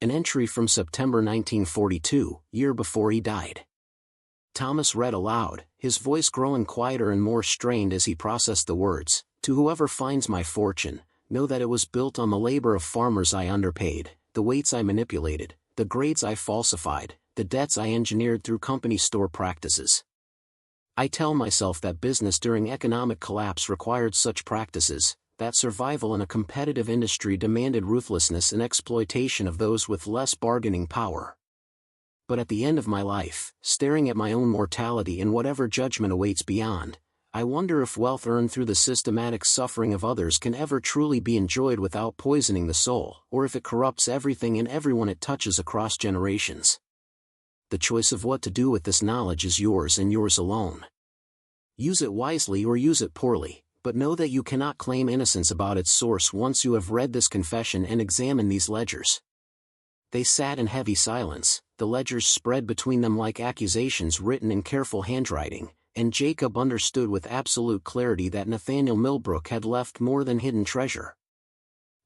An entry from September 1942, year before he died. Thomas read aloud, his voice growing quieter and more strained as he processed the words. "To whoever finds my fortune, know that it was built on the labor of farmers I underpaid, the weights I manipulated, the grades I falsified, the debts I engineered through company store practices. I tell myself that business during economic collapse required such practices, that survival in a competitive industry demanded ruthlessness and exploitation of those with less bargaining power. But at the end of my life, staring at my own mortality and whatever judgment awaits beyond, I wonder if wealth earned through the systematic suffering of others can ever truly be enjoyed without poisoning the soul, or if it corrupts everything and everyone it touches across generations. The choice of what to do with this knowledge is yours and yours alone. Use it wisely or use it poorly, but know that you cannot claim innocence about its source once you have read this confession and examined these ledgers." They sat in heavy silence, the ledgers spread between them like accusations written in careful handwriting, and Jacob understood with absolute clarity that Nathaniel Millbrook had left more than hidden treasure.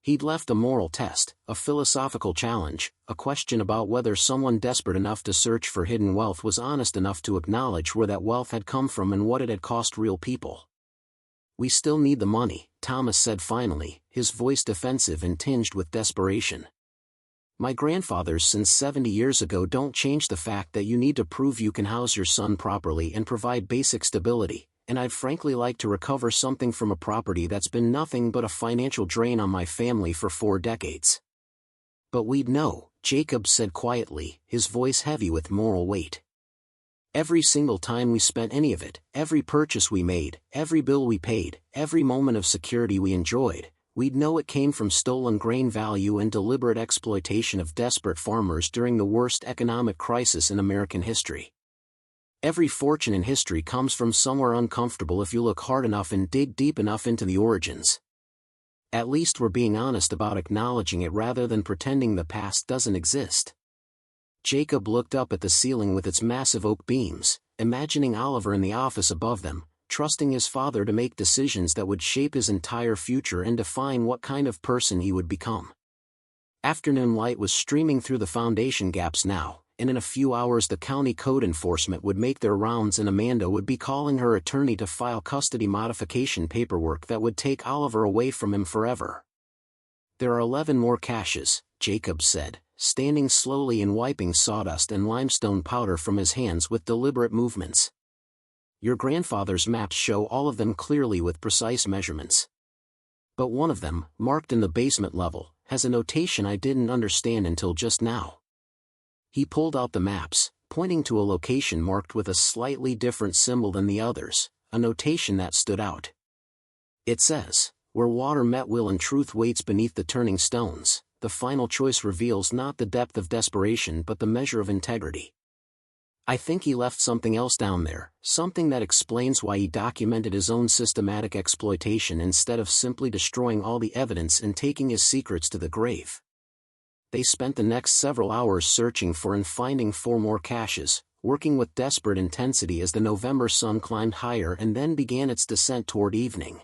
He'd left a moral test, a philosophical challenge, a question about whether someone desperate enough to search for hidden wealth was honest enough to acknowledge where that wealth had come from and what it had cost real people. "We still need the money," Thomas said finally, his voice defensive and tinged with desperation. "My grandfathers since 70 years ago don't change the fact that you need to prove you can house your son properly and provide basic stability, and I'd frankly like to recover something from a property that's been nothing but a financial drain on my family for 4 decades. But we'd know," Jacob said quietly, his voice heavy with moral weight. "Every single time we spent any of it, every purchase we made, every bill we paid, every moment of security we enjoyed, we'd know it came from stolen grain value and deliberate exploitation of desperate farmers during the worst economic crisis in American history. Every fortune in history comes from somewhere uncomfortable if you look hard enough and dig deep enough into the origins. At least we're being honest about acknowledging it rather than pretending the past doesn't exist." Jacob looked up at the ceiling with its massive oak beams, imagining Oliver in the office above them, trusting his father to make decisions that would shape his entire future and define what kind of person he would become. Afternoon light was streaming through the foundation gaps now, and in a few hours the county code enforcement would make their rounds and Amanda would be calling her attorney to file custody modification paperwork that would take Oliver away from him forever. "There are 11 more caches," Jacob said, standing slowly and wiping sawdust and limestone powder from his hands with deliberate movements. "Your grandfather's maps show all of them clearly with precise measurements. But one of them, marked in the basement level, has a notation I didn't understand until just now." He pulled out the maps, pointing to a location marked with a slightly different symbol than the others, a notation that stood out. "It says, 'Where water met will and truth waits beneath the turning stones, the final choice reveals not the depth of desperation but the measure of integrity.' I think he left something else down there, something that explains why he documented his own systematic exploitation instead of simply destroying all the evidence and taking his secrets to the grave." They spent the next several hours searching for and finding 4 more caches, working with desperate intensity as the November sun climbed higher and then began its descent toward evening.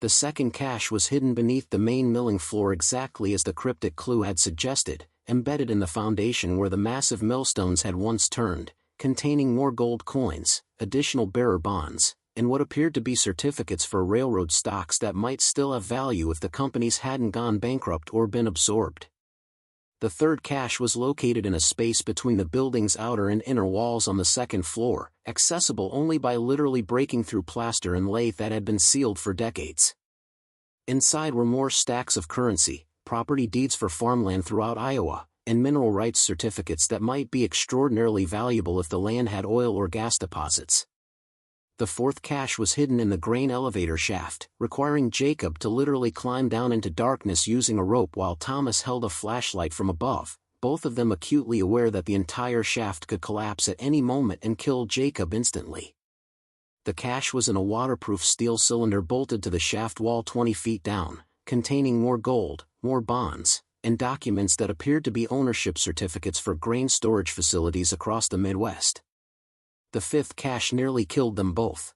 The second cache was hidden beneath the main milling floor exactly as the cryptic clue had suggested, embedded in the foundation where the massive millstones had once turned, containing more gold coins, additional bearer bonds, and what appeared to be certificates for railroad stocks that might still have value if the companies hadn't gone bankrupt or been absorbed. The third cache was located in a space between the building's outer and inner walls on the second floor, accessible only by literally breaking through plaster and lath that had been sealed for decades. Inside were more stacks of currency, property deeds for farmland throughout Iowa, and mineral rights certificates that might be extraordinarily valuable if the land had oil or gas deposits. The fourth cache was hidden in the grain elevator shaft, requiring Jacob to literally climb down into darkness using a rope while Thomas held a flashlight from above, both of them acutely aware that the entire shaft could collapse at any moment and kill Jacob instantly. The cache was in a waterproof steel cylinder bolted to the shaft wall 20 feet down, containing more gold, more bonds, and documents that appeared to be ownership certificates for grain storage facilities across the Midwest. The fifth cache nearly killed them both.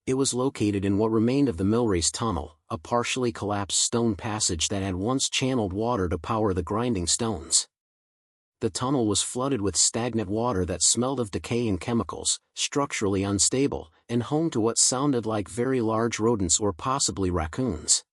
It was located in what remained of the Millrace Tunnel, a partially collapsed stone passage that had once channeled water to power the grinding stones. The tunnel was flooded with stagnant water that smelled of decay and chemicals, structurally unstable, and home to what sounded like very large rodents or possibly raccoons.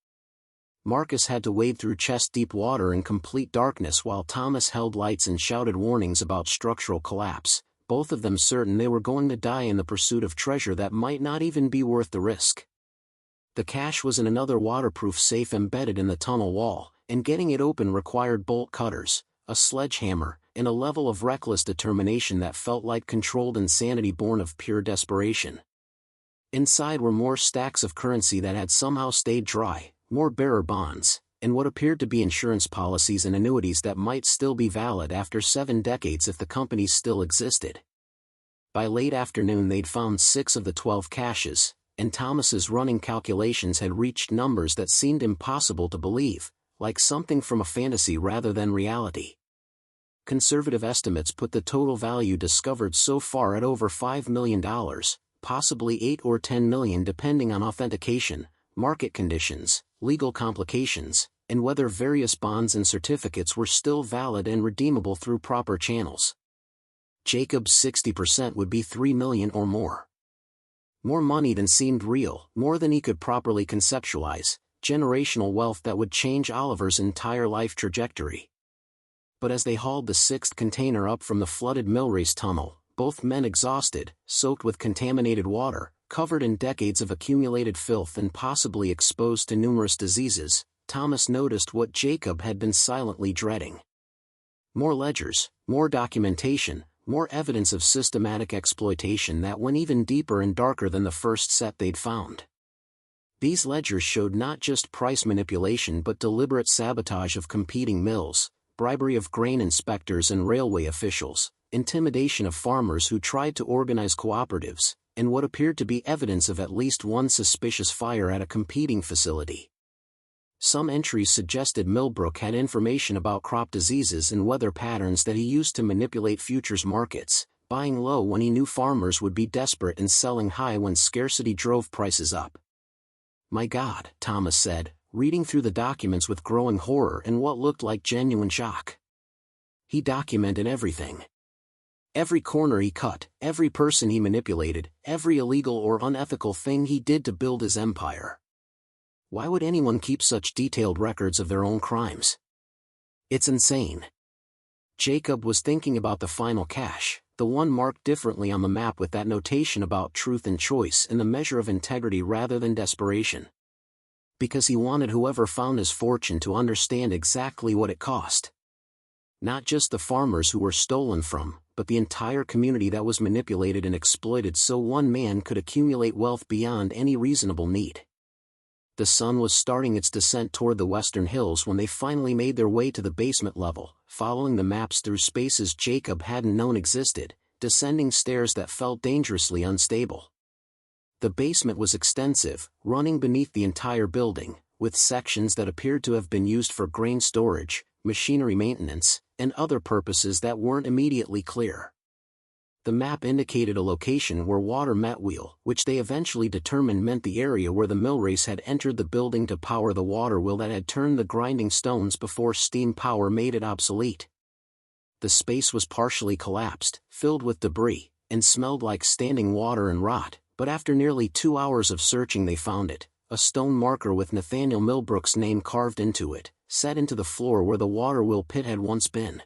Marcus had to wade through chest-deep water in complete darkness while Thomas held lights and shouted warnings about structural collapse, both of them certain they were going to die in the pursuit of treasure that might not even be worth the risk. The cache was in another waterproof safe embedded in the tunnel wall, and getting it open required bolt cutters, a sledgehammer, and a level of reckless determination that felt like controlled insanity born of pure desperation. Inside were more stacks of currency that had somehow stayed dry, more bearer bonds, and what appeared to be insurance policies and annuities that might still be valid after 7 decades if the companies still existed. By late afternoon they'd found 6 of the 12 caches, and Thomas's running calculations had reached numbers that seemed impossible to believe, like something from a fantasy rather than reality. Conservative estimates put the total value discovered so far at over $5 million, possibly $8 or $10 million depending on authentication, market conditions, legal complications, and whether various bonds and certificates were still valid and redeemable through proper channels. Jacob's 60% would be $3 million or more. More money than seemed real, more than he could properly conceptualize, generational wealth that would change Oliver's entire life trajectory. But as they hauled the 6th container up from the flooded Millrace tunnel, both men exhausted, soaked with contaminated water, covered in decades of accumulated filth and possibly exposed to numerous diseases, Thomas noticed what Jacob had been silently dreading. More ledgers, more documentation, more evidence of systematic exploitation that went even deeper and darker than the first set they'd found. These ledgers showed not just price manipulation but deliberate sabotage of competing mills, bribery of grain inspectors and railway officials, intimidation of farmers who tried to organize cooperatives, and what appeared to be evidence of at least one suspicious fire at a competing facility. Some entries suggested Millbrook had information about crop diseases and weather patterns that he used to manipulate futures markets, buying low when he knew farmers would be desperate and selling high when scarcity drove prices up. "My God," Thomas said, reading through the documents with growing horror and what looked like genuine shock. He documented everything. Every corner he cut, every person he manipulated, every illegal or unethical thing he did to build his empire. Why would anyone keep such detailed records of their own crimes? It's insane. Jacob was thinking about the final cache, the one marked differently on the map with that notation about truth and choice and the measure of integrity rather than desperation. Because he wanted whoever found his fortune to understand exactly what it cost. Not just the farmers who were stolen from, but the entire community that was manipulated and exploited so one man could accumulate wealth beyond any reasonable need. The sun was starting its descent toward the western hills when they finally made their way to the basement level, following the maps through spaces Jacob hadn't known existed, descending stairs that felt dangerously unstable. The basement was extensive, running beneath the entire building, with sections that appeared to have been used for grain storage, machinery maintenance, and other purposes that weren't immediately clear. The map indicated a location where water met wheel, which they eventually determined meant the area where the millrace had entered the building to power the water wheel that had turned the grinding stones before steam power made it obsolete. The space was partially collapsed, filled with debris, and smelled like standing water and rot, but after nearly 2 hours of searching they found it, a stone marker with Nathaniel Millbrook's name carved into it, set into the floor where the water wheel pit had once been.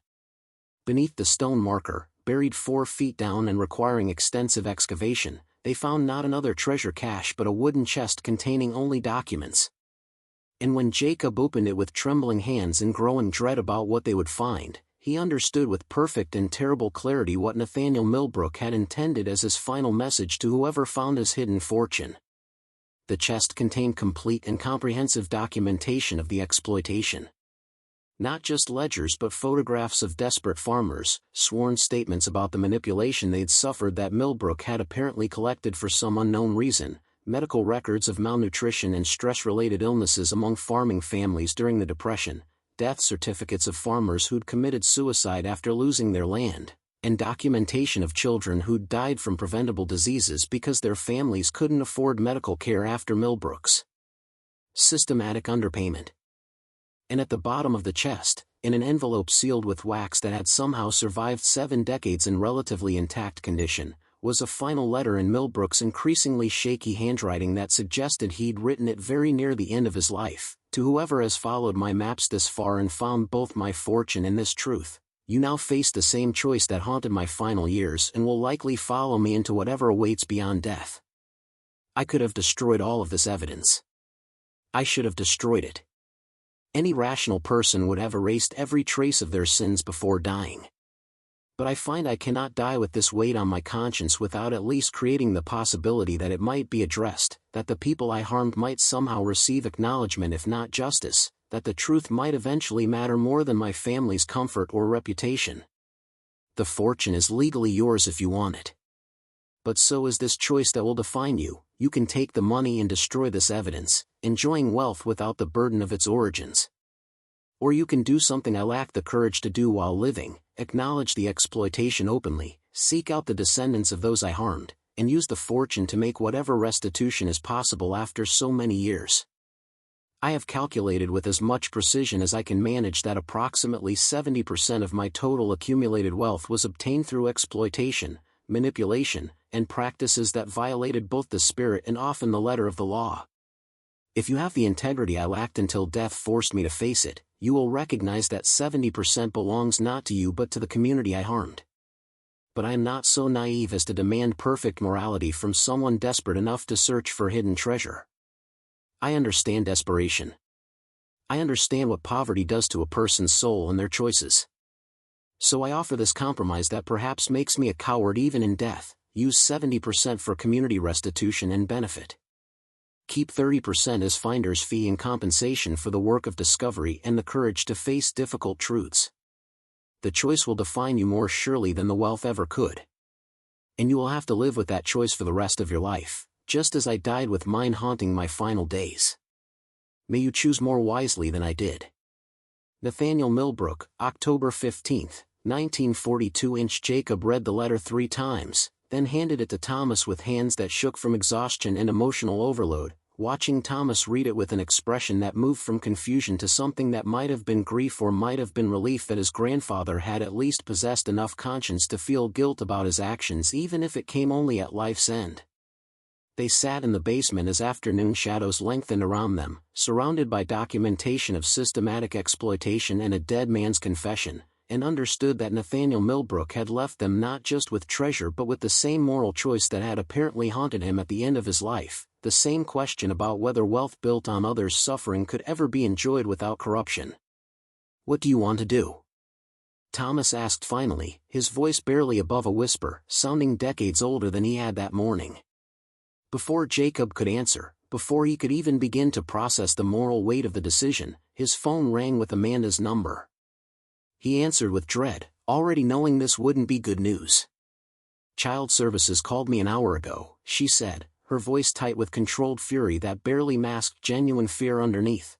Beneath the stone marker, buried 4 feet down and requiring extensive excavation, they found not another treasure cache but a wooden chest containing only documents. And when Jacob opened it with trembling hands and growing dread about what they would find, he understood with perfect and terrible clarity what Nathaniel Millbrook had intended as his final message to whoever found his hidden fortune. The chest contained complete and comprehensive documentation of the exploitation. Not just ledgers but photographs of desperate farmers, sworn statements about the manipulation they'd suffered that Millbrook had apparently collected for some unknown reason, medical records of malnutrition and stress-related illnesses among farming families during the Depression, death certificates of farmers who'd committed suicide after losing their land, and documentation of children who'd died from preventable diseases because their families couldn't afford medical care after Millbrook's systematic underpayment. And at the bottom of the chest, in an envelope sealed with wax that had somehow survived 7 decades in relatively intact condition, was a final letter in Millbrook's increasingly shaky handwriting that suggested he'd written it very near the end of his life. To whoever has followed my maps this far and found both my fortune and this truth, you now face the same choice that haunted my final years and will likely follow me into whatever awaits beyond death. I could have destroyed all of this evidence. I should have destroyed it. Any rational person would have erased every trace of their sins before dying. But I find I cannot die with this weight on my conscience without at least creating the possibility that it might be addressed, that the people I harmed might somehow receive acknowledgement if not justice, that the truth might eventually matter more than my family's comfort or reputation. The fortune is legally yours if you want it. But so is this choice that will define you. You can take the money and destroy this evidence, enjoying wealth without the burden of its origins. Or you can do something I lacked the courage to do while living, acknowledge the exploitation openly, seek out the descendants of those I harmed, and use the fortune to make whatever restitution is possible after so many years. I have calculated with as much precision as I can manage that approximately 70% of my total accumulated wealth was obtained through exploitation, manipulation, and practices that violated both the spirit and often the letter of the law. If you have the integrity I lacked until death forced me to face it, you will recognize that 70% belongs not to you but to the community I harmed. But I am not so naive as to demand perfect morality from someone desperate enough to search for hidden treasure. I understand desperation. I understand what poverty does to a person's soul and their choices. So I offer this compromise that perhaps makes me a coward even in death. Use 70% for community restitution and benefit. Keep 30% as finder's fee in compensation for the work of discovery and the courage to face difficult truths. The choice will define you more surely than the wealth ever could. And you will have to live with that choice for the rest of your life, just as I died with mine haunting my final days. May you choose more wisely than I did. Nathaniel Millbrook, October 15, 1942. Jacob read the letter 3 times, then handed it to Thomas with hands that shook from exhaustion and emotional overload, watching Thomas read it with an expression that moved from confusion to something that might have been grief or might have been relief that his grandfather had at least possessed enough conscience to feel guilt about his actions even if it came only at life's end. They sat in the basement as afternoon shadows lengthened around them, surrounded by documentation of systematic exploitation and a dead man's confession, and understood that Nathaniel Millbrook had left them not just with treasure but with the same moral choice that had apparently haunted him at the end of his life, the same question about whether wealth built on others' suffering could ever be enjoyed without corruption. "What do you want to do?" Thomas asked finally, his voice barely above a whisper, sounding decades older than he had that morning. Before Jacob could answer, before he could even begin to process the moral weight of the decision, his phone rang with Amanda's number. He answered with dread, already knowing this wouldn't be good news. "Child Services called me an hour ago," she said, her voice tight with controlled fury that barely masked genuine fear underneath.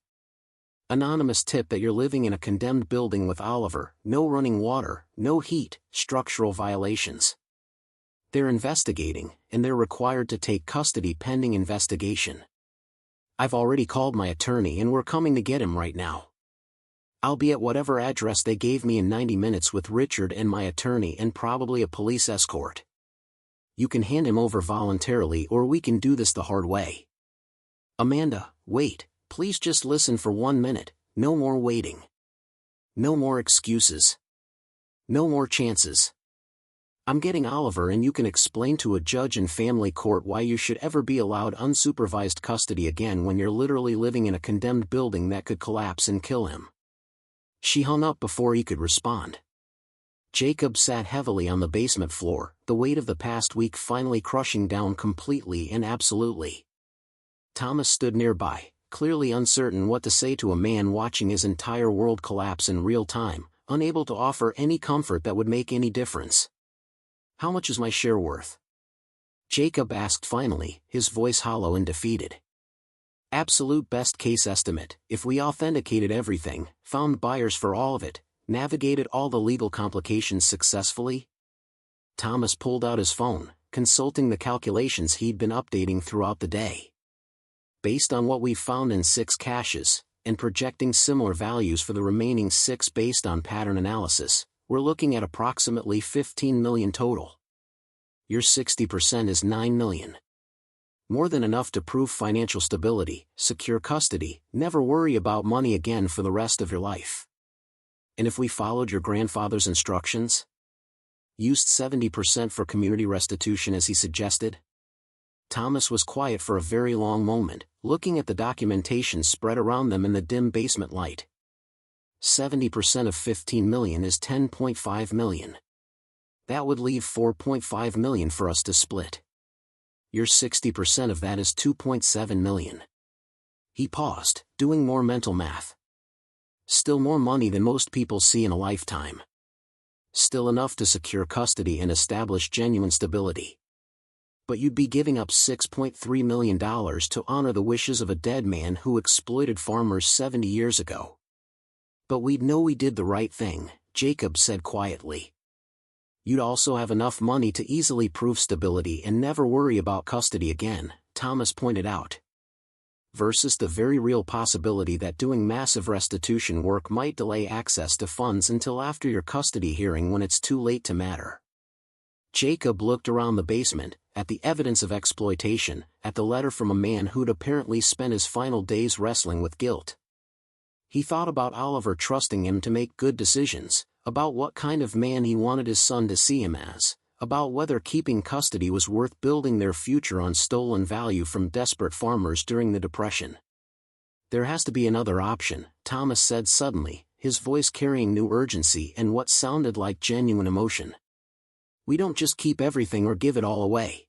"Anonymous tip that you're living in a condemned building with Oliver, no running water, no heat, structural violations. They're investigating, and they're required to take custody pending investigation. I've already called my attorney and we're coming to get him right now. I'll be at whatever address they gave me in 90 minutes with Richard and my attorney and probably a police escort. You can hand him over voluntarily or we can do this the hard way." "Amanda, wait, please just listen for 1 minute, no more waiting. No more excuses. No more chances. I'm getting Oliver and you can explain to a judge in family court why you should ever be allowed unsupervised custody again when you're literally living in a condemned building that could collapse and kill him." She hung up before he could respond. Jacob sat heavily on the basement floor, the weight of the past week finally crushing down completely and absolutely. Thomas stood nearby, clearly uncertain what to say to a man watching his entire world collapse in real time, unable to offer any comfort that would make any difference. "How much is my share worth?" Jacob asked finally, his voice hollow and defeated. "Absolute best case estimate, if we authenticated everything, found buyers for all of it, navigated all the legal complications successfully." Thomas pulled out his phone, consulting the calculations he'd been updating throughout the day. "Based on what we've found in 6 caches, and projecting similar values for the remaining 6 based on pattern analysis, we're looking at approximately 15 million total. Your 60% is 9 million. More than enough to prove financial stability, secure custody, never worry about money again for the rest of your life. And if we followed your grandfather's instructions? Used 70% for community restitution as he suggested? Thomas was quiet for a very long moment, looking at the documentation spread around them in the dim basement light. 70% of 15 million is 10.5 million. That would leave 4.5 million for us to split. Your 60% of that is 2.7 million. He paused, doing more mental math. Still more money than most people see in a lifetime. Still enough to secure custody and establish genuine stability. But you'd be giving up $6.3 million to honor the wishes of a dead man who exploited farmers 70 years ago. But we'd know we did the right thing, Jacob said quietly. You'd also have enough money to easily prove stability and never worry about custody again, Thomas pointed out. Versus the very real possibility that doing massive restitution work might delay access to funds until after your custody hearing when it's too late to matter. Jacob looked around the basement, at the evidence of exploitation, at the letter from a man who'd apparently spent his final days wrestling with guilt. He thought about Oliver trusting him to make good decisions, about what kind of man he wanted his son to see him as, about whether keeping custody was worth building their future on stolen value from desperate farmers during the Depression. There has to be another option, Thomas said suddenly, his voice carrying new urgency and what sounded like genuine emotion. We don't just keep everything or give it all away.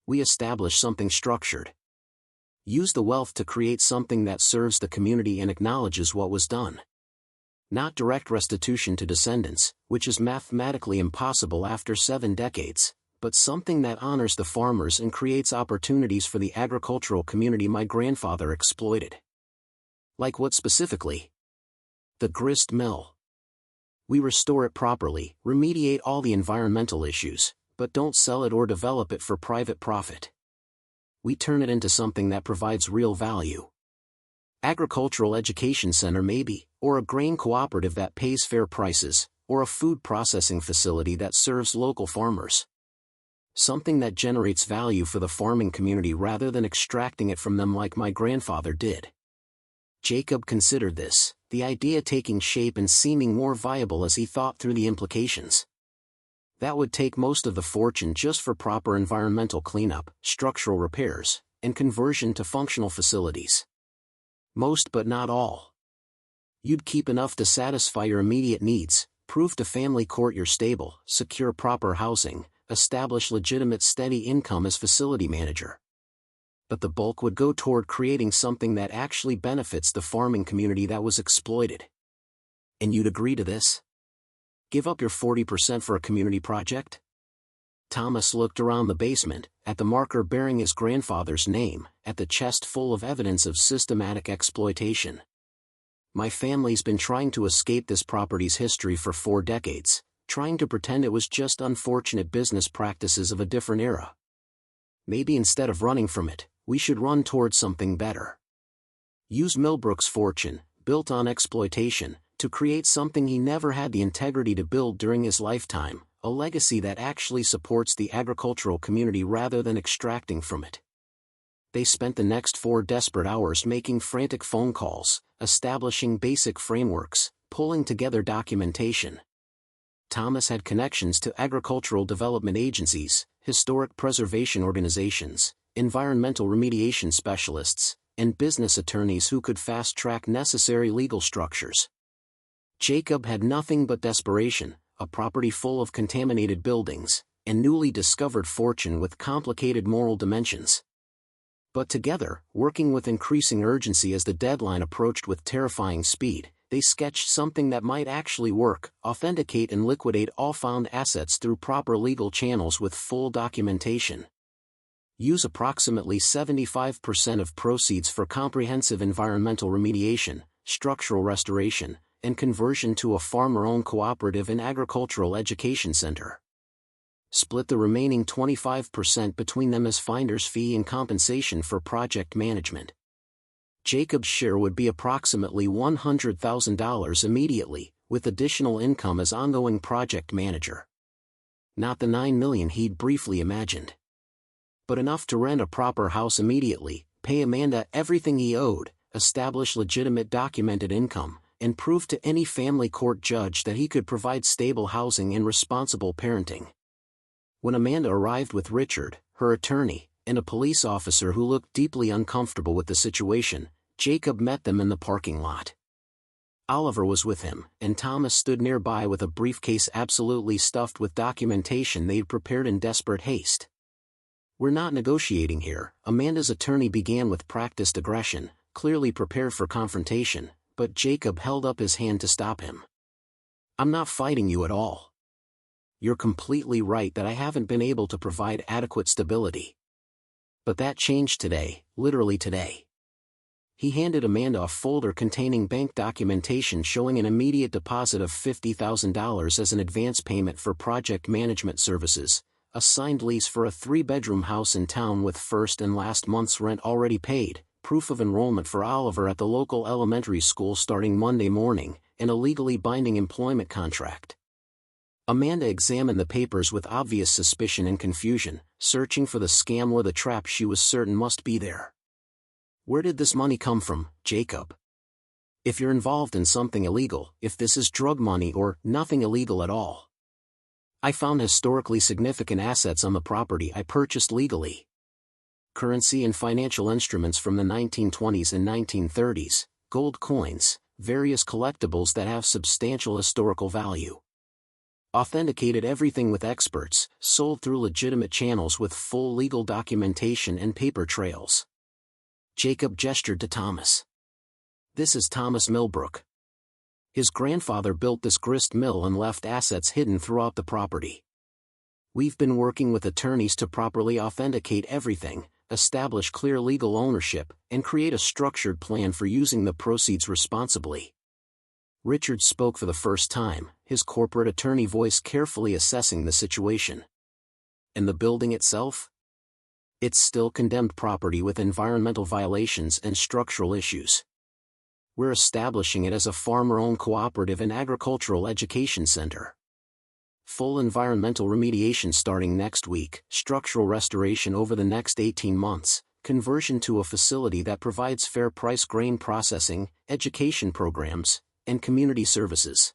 We establish something structured. Use the wealth to create something that serves the community and acknowledges what was done. Not direct restitution to descendants, which is mathematically impossible after 7 decades, but something that honors the farmers and creates opportunities for the agricultural community my grandfather exploited. Like what specifically? The grist mill. We restore it properly, remediate all the environmental issues, but don't sell it or develop it for private profit. We turn it into something that provides real value. Agricultural education center maybe, or a grain cooperative that pays fair prices, or a food processing facility that serves local farmers. Something that generates value for the farming community rather than extracting it from them like my grandfather did. Jacob considered this, the idea taking shape and seeming more viable as he thought through the implications. That would take most of the fortune just for proper environmental cleanup, structural repairs, and conversion to functional facilities. Most but not all. You'd keep enough to satisfy your immediate needs, prove to family court you're stable, secure proper housing, establish legitimate steady income as facility manager. But the bulk would go toward creating something that actually benefits the farming community that was exploited. And you'd agree to this? Give up your 40% for a community project? Thomas looked around the basement, at the marker bearing his grandfather's name, at the chest full of evidence of systematic exploitation. My family's been trying to escape this property's history for 4 decades, trying to pretend it was just unfortunate business practices of a different era. Maybe instead of running from it, we should run towards something better. Use Millbrook's fortune, built on exploitation, to create something he never had the integrity to build during his lifetime, a legacy that actually supports the agricultural community rather than extracting from it. They spent the next 4 desperate hours making frantic phone calls, establishing basic frameworks, pulling together documentation. Thomas had connections to agricultural development agencies, historic preservation organizations, environmental remediation specialists, and business attorneys who could fast-track necessary legal structures. Jacob had nothing but desperation, a property full of contaminated buildings, and newly discovered fortune with complicated moral dimensions. But together, working with increasing urgency as the deadline approached with terrifying speed, they sketched something that might actually work, authenticate and liquidate all found assets through proper legal channels with full documentation. Use approximately 75% of proceeds for comprehensive environmental remediation, structural restoration, and conversion to a farmer-owned cooperative and agricultural education center. Split the remaining 25% between them as finder's fee and compensation for project management. Jacob's share would be approximately $100,000 immediately, with additional income as ongoing project manager. Not the $9 million he'd briefly imagined, but enough to rent a proper house immediately, pay Amanda everything he owed, establish legitimate documented income, and prove to any family court judge that he could provide stable housing and responsible parenting. When Amanda arrived with Richard, her attorney, and a police officer who looked deeply uncomfortable with the situation, Jacob met them in the parking lot. Oliver was with him, and Thomas stood nearby with a briefcase absolutely stuffed with documentation they'd prepared in desperate haste. "We're not negotiating here," Amanda's attorney began with practiced aggression, clearly prepared for confrontation, but Jacob held up his hand to stop him. "I'm not fighting you at all. You're completely right that I haven't been able to provide adequate stability. But that changed today, literally today." He handed Amanda a folder containing bank documentation showing an immediate deposit of $50,000 as an advance payment for project management services, a signed lease for a 3-bedroom house in town with first and last month's rent already paid, proof of enrollment for Oliver at the local elementary school starting Monday morning, and a legally binding employment contract. Amanda examined the papers with obvious suspicion and confusion, searching for the scam or the trap she was certain must be there. "Where did this money come from, Jacob? If you're involved in something illegal, if this is drug money or nothing illegal at all. I found historically significant assets on the property I purchased legally. Currency and financial instruments from the 1920s and 1930s, gold coins, various collectibles that have substantial historical value. Authenticated everything with experts, sold through legitimate channels with full legal documentation and paper trails." Jacob gestured to Thomas. "This is Thomas Millbrook. His grandfather built this grist mill and left assets hidden throughout the property. We've been working with attorneys to properly authenticate everything, establish clear legal ownership, and create a structured plan for using the proceeds responsibly." Richard spoke for the first time, his corporate attorney voice carefully assessing the situation. "And the building itself? It's still condemned property with environmental violations and structural issues. We're establishing it as a farmer-owned cooperative and agricultural education center. Full environmental remediation starting next week, structural restoration over the next 18 months, conversion to a facility that provides fair-price grain processing, education programs, and community services.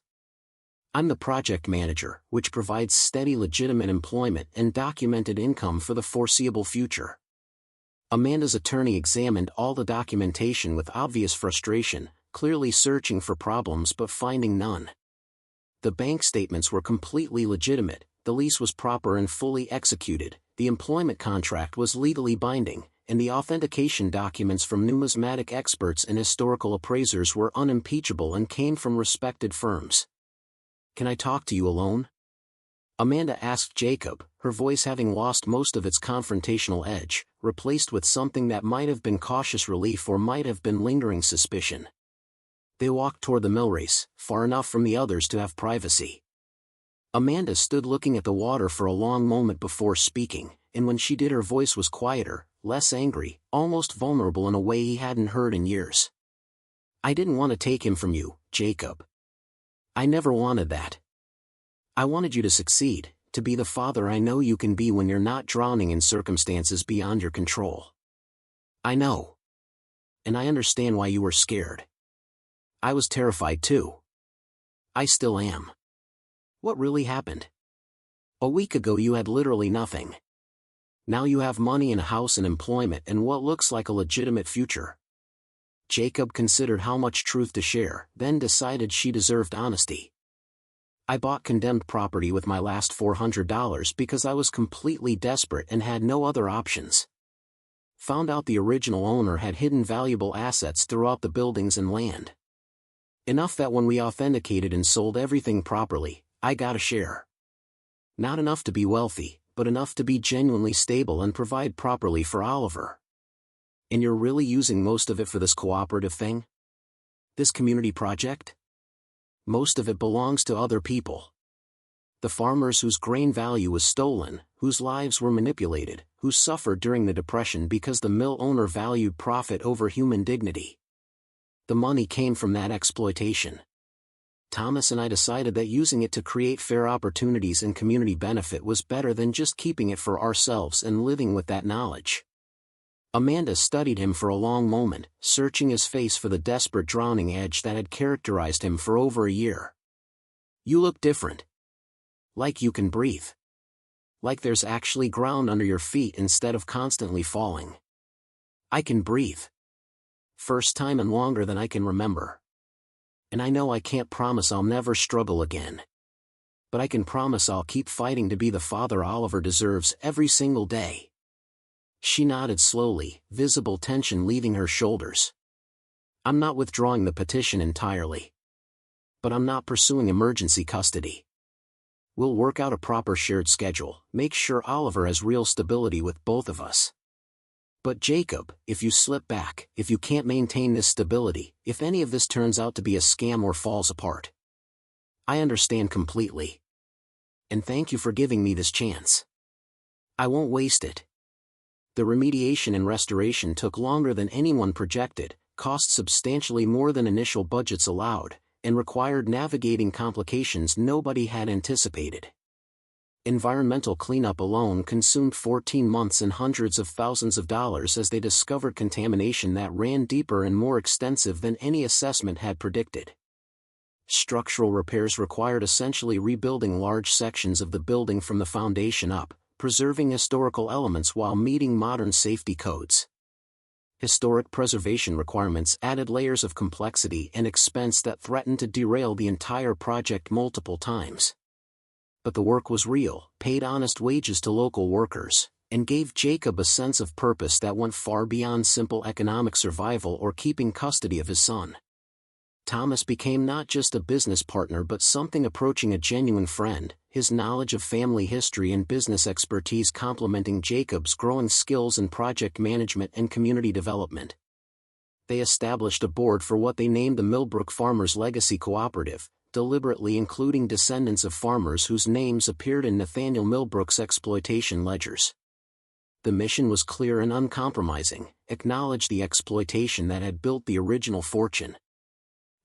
I'm the project manager, which provides steady legitimate employment and documented income for the foreseeable future." Amanda's attorney examined all the documentation with obvious frustration, clearly searching for problems but finding none. The bank statements were completely legitimate, the lease was proper and fully executed, the employment contract was legally binding, and the authentication documents from numismatic experts and historical appraisers were unimpeachable and came from respected firms. "Can I talk to you alone?" Amanda asked Jacob, her voice having lost most of its confrontational edge, replaced with something that might have been cautious relief or might have been lingering suspicion. They walked toward the mill race, far enough from the others to have privacy. Amanda stood looking at the water for a long moment before speaking, and when she did her voice was quieter, less angry, almost vulnerable in a way he hadn't heard in years. "I didn't want to take him from you, Jacob. I never wanted that. I wanted you to succeed, to be the father I know you can be when you're not drowning in circumstances beyond your control. I know. And I understand why you were scared. I was terrified too. I still am. What really happened? A week ago you had literally nothing. Now you have money and a house and employment and what looks like a legitimate future." Jacob considered how much truth to share, then decided she deserved honesty. "I bought condemned property with my last $400 because I was completely desperate and had no other options. Found out the original owner had hidden valuable assets throughout the buildings and land. Enough that when we authenticated and sold everything properly, I got a share. Not enough to be wealthy, but enough to be genuinely stable and provide properly for Oliver. And you're really using most of it for this cooperative thing? This community project? Most of it belongs to other people. The farmers whose grain value was stolen, whose lives were manipulated, who suffered during the Depression because the mill owner valued profit over human dignity. The money came from that exploitation. Thomas and I decided that using it to create fair opportunities and community benefit was better than just keeping it for ourselves and living with that knowledge. Amanda studied him for a long moment, searching his face for the desperate drowning edge that had characterized him for over a year. "You look different. Like you can breathe. Like there's actually ground under your feet instead of constantly falling." "I can breathe. First time in longer than I can remember. And I know I can't promise I'll never struggle again. But I can promise I'll keep fighting to be the father Oliver deserves every single day." She nodded slowly, visible tension leaving her shoulders. "I'm not withdrawing the petition entirely. But I'm not pursuing emergency custody. We'll work out a proper shared schedule, make sure Oliver has real stability with both of us. But Jacob, if you slip back, if you can't maintain this stability, if any of this turns out to be a scam or falls apart, I understand completely. And thank you for giving me this chance. I won't waste it." The remediation and restoration took longer than anyone projected, cost substantially more than initial budgets allowed, and required navigating complications nobody had anticipated. Environmental cleanup alone consumed 14 months and hundreds of thousands of dollars as they discovered contamination that ran deeper and more extensive than any assessment had predicted. Structural repairs required essentially rebuilding large sections of the building from the foundation up, preserving historical elements while meeting modern safety codes. Historic preservation requirements added layers of complexity and expense that threatened to derail the entire project multiple times. But the work was real, paid honest wages to local workers, and gave Jacob a sense of purpose that went far beyond simple economic survival or keeping custody of his son. Thomas became not just a business partner but something approaching a genuine friend, his knowledge of family history and business expertise complementing Jacob's growing skills in project management and community development. They established a board for what they named the Millbrook Farmers Legacy Cooperative, deliberately including descendants of farmers whose names appeared in Nathaniel Millbrook's exploitation ledgers. The mission was clear and uncompromising: acknowledge the exploitation that had built the original fortune.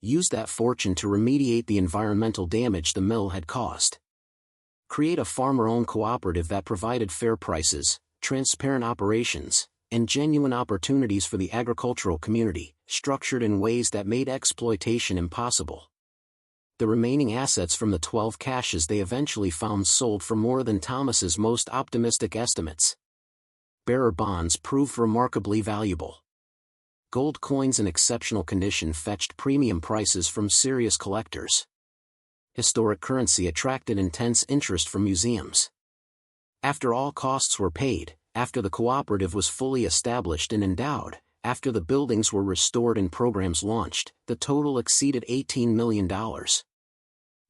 Use that fortune to remediate the environmental damage the mill had caused. Create a farmer-owned cooperative that provided fair prices, transparent operations, and genuine opportunities for the agricultural community, structured in ways that made exploitation impossible. The remaining assets from the 12 caches they eventually found sold for more than Thomas's most optimistic estimates. Bearer bonds proved remarkably valuable. Gold coins in exceptional condition fetched premium prices from serious collectors. Historic currency attracted intense interest from museums. After all costs were paid, after the cooperative was fully established and endowed, after the buildings were restored and programs launched, the total exceeded $18 million.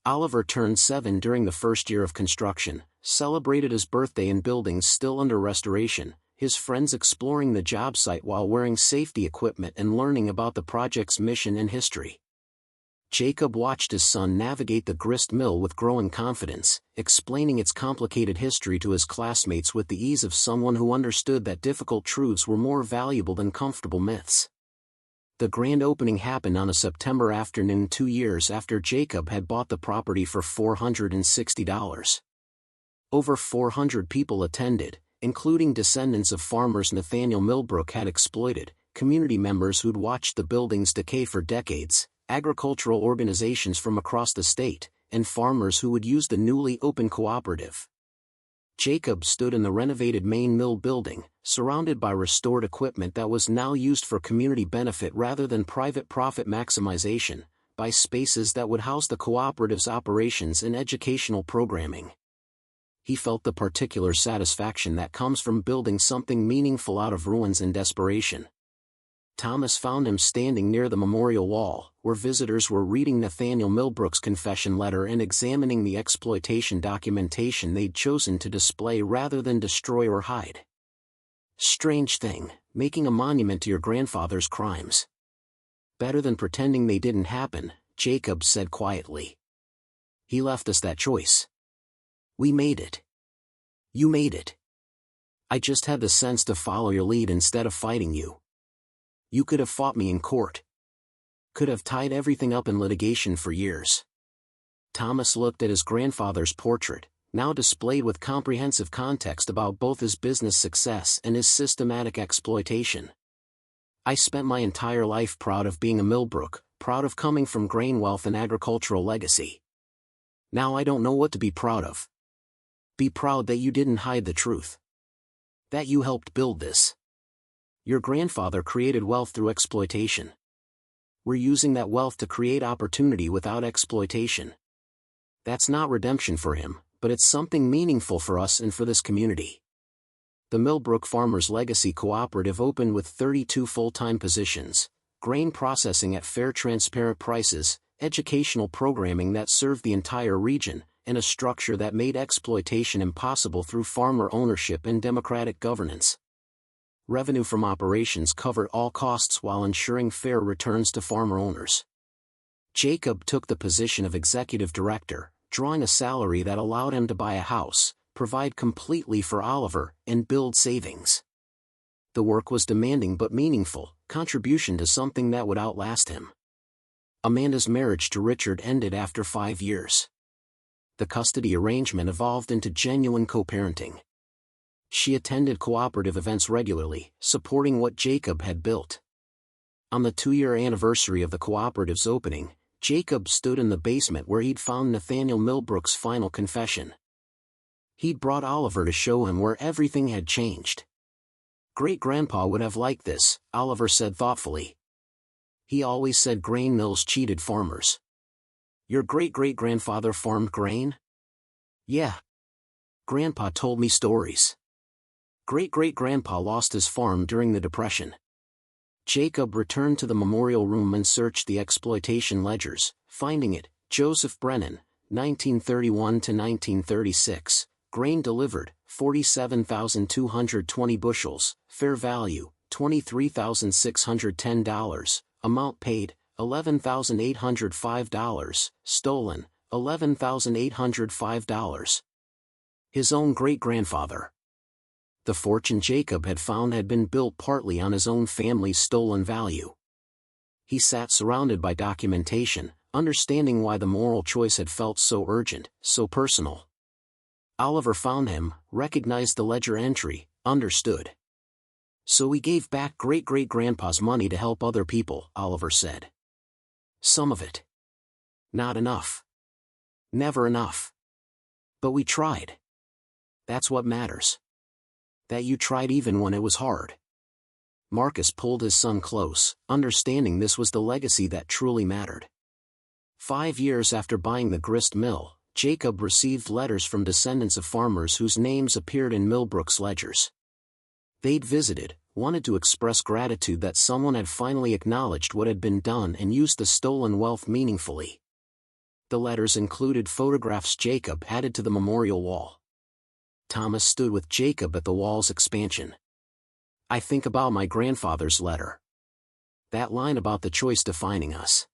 Oliver turned 7 during the first year of construction, celebrated his birthday in buildings still under restoration, his friends exploring the job site while wearing safety equipment and learning about the project's mission and history. Jacob watched his son navigate the grist mill with growing confidence, explaining its complicated history to his classmates with the ease of someone who understood that difficult truths were more valuable than comfortable myths. The grand opening happened on a September afternoon 2 years after Jacob had bought the property for $460. Over 400 people attended, including descendants of farmers Nathaniel Millbrook had exploited, community members who'd watched the buildings decay for decades, agricultural organizations from across the state, and farmers who would use the newly opened cooperative. Jacob stood in the renovated main mill building, surrounded by restored equipment that was now used for community benefit rather than private profit maximization, by spaces that would house the cooperative's operations and educational programming. He felt the particular satisfaction that comes from building something meaningful out of ruins and desperation. Thomas found him standing near the memorial wall, where visitors were reading Nathaniel Millbrook's confession letter and examining the exploitation documentation they'd chosen to display rather than destroy or hide. Strange thing, making a monument to your grandfather's crimes. Better than pretending they didn't happen, Jacob said quietly. He left us that choice. We made it. You made it. I just had the sense to follow your lead instead of fighting you. You could have fought me in court. Could have tied everything up in litigation for years. Thomas looked at his grandfather's portrait, now displayed with comprehensive context about both his business success and his systematic exploitation. I spent my entire life proud of being a Millbrook, proud of coming from grain wealth and agricultural legacy. Now I don't know what to be proud of. Be proud that you didn't hide the truth. That you helped build this. Your grandfather created wealth through exploitation. We're using that wealth to create opportunity without exploitation. That's not redemption for him, but it's something meaningful for us and for this community. The Millbrook Farmers Legacy Cooperative opened with 32 full-time positions, grain processing at fair transparent prices, educational programming that served the entire region, and a structure that made exploitation impossible through farmer ownership and democratic governance. Revenue from operations covered all costs while ensuring fair returns to farmer owners. Jacob took the position of executive director, drawing a salary that allowed him to buy a house, provide completely for Oliver, and build savings. The work was demanding but meaningful, contribution to something that would outlast him. Amanda's marriage to Richard ended after 5 years. The custody arrangement evolved into genuine co-parenting. She attended cooperative events regularly, supporting what Jacob had built. On the 2-year anniversary of the cooperative's opening, Jacob stood in the basement where he'd found Nathaniel Millbrook's final confession. He'd brought Oliver to show him where everything had changed. Great-grandpa would have liked this, Oliver said thoughtfully. He always said grain mills cheated farmers. Your great-great-grandfather farmed grain? Yeah. Grandpa told me stories. Great-great-grandpa lost his farm during the Depression. Jacob returned to the memorial room and searched the exploitation ledgers, finding it, Joseph Brennan, 1931 to 1936, grain delivered, 47,220 bushels, fair value, $23,610, amount paid, $11,805, stolen, $11,805. His own great-grandfather. The fortune Jacob had found had been built partly on his own family's stolen value. He sat surrounded by documentation, understanding why the moral choice had felt so urgent, so personal. Oliver found him, recognized the ledger entry, understood. So he gave back great-great-grandpa's money to help other people, Oliver said. Some of it. Not enough. Never enough. But we tried. That's what matters. That you tried even when it was hard. Marcus pulled his son close, understanding this was the legacy that truly mattered. 5 years after buying the grist mill, Jacob received letters from descendants of farmers whose names appeared in Millbrook's ledgers. They'd visited, wanted to express gratitude that someone had finally acknowledged what had been done and used the stolen wealth meaningfully. The letters included photographs Jacob added to the memorial wall. Thomas stood with Jacob at the wall's expansion. I think about my grandfather's letter. That line about the choice defining us.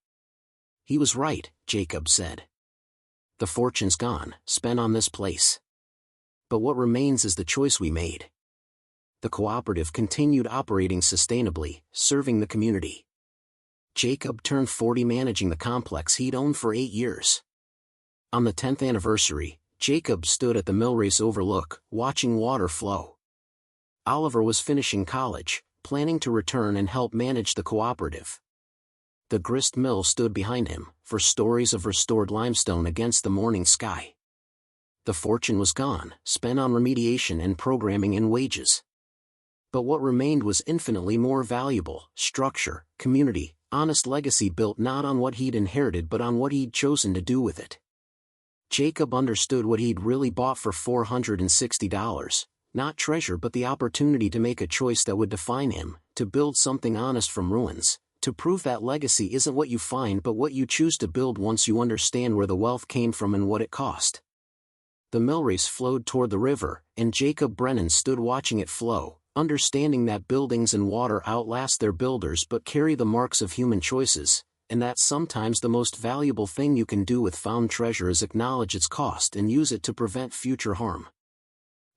He was right, Jacob said. The fortune's gone, spent on this place. But what remains is the choice we made. The cooperative continued operating sustainably, serving the community. Jacob turned 40 managing the complex he'd owned for 8 years. On the 10th anniversary, Jacob stood at the millrace overlook, watching water flow. Oliver was finishing college, planning to return and help manage the cooperative. The grist mill stood behind him, for stories of restored limestone against the morning sky. The fortune was gone, spent on remediation and programming and wages. But what remained was infinitely more valuable: structure, community, honest legacy built not on what he'd inherited but on what he'd chosen to do with it. Jacob understood what he'd really bought for $460, not treasure but the opportunity to make a choice that would define him, to build something honest from ruins, to prove that legacy isn't what you find but what you choose to build once you understand where the wealth came from and what it cost. The millrace flowed toward the river, and Jacob Brennan stood watching it flow, understanding that buildings and water outlast their builders but carry the marks of human choices, and that sometimes the most valuable thing you can do with found treasure is acknowledge its cost and use it to prevent future harm.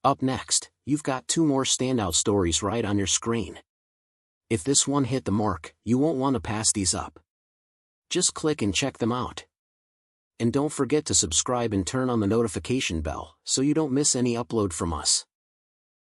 Up next, you've got two more standout stories right on your screen. If this one hit the mark, you won't want to pass these up. Just click and check them out. And don't forget to subscribe and turn on the notification bell so you don't miss any upload from us.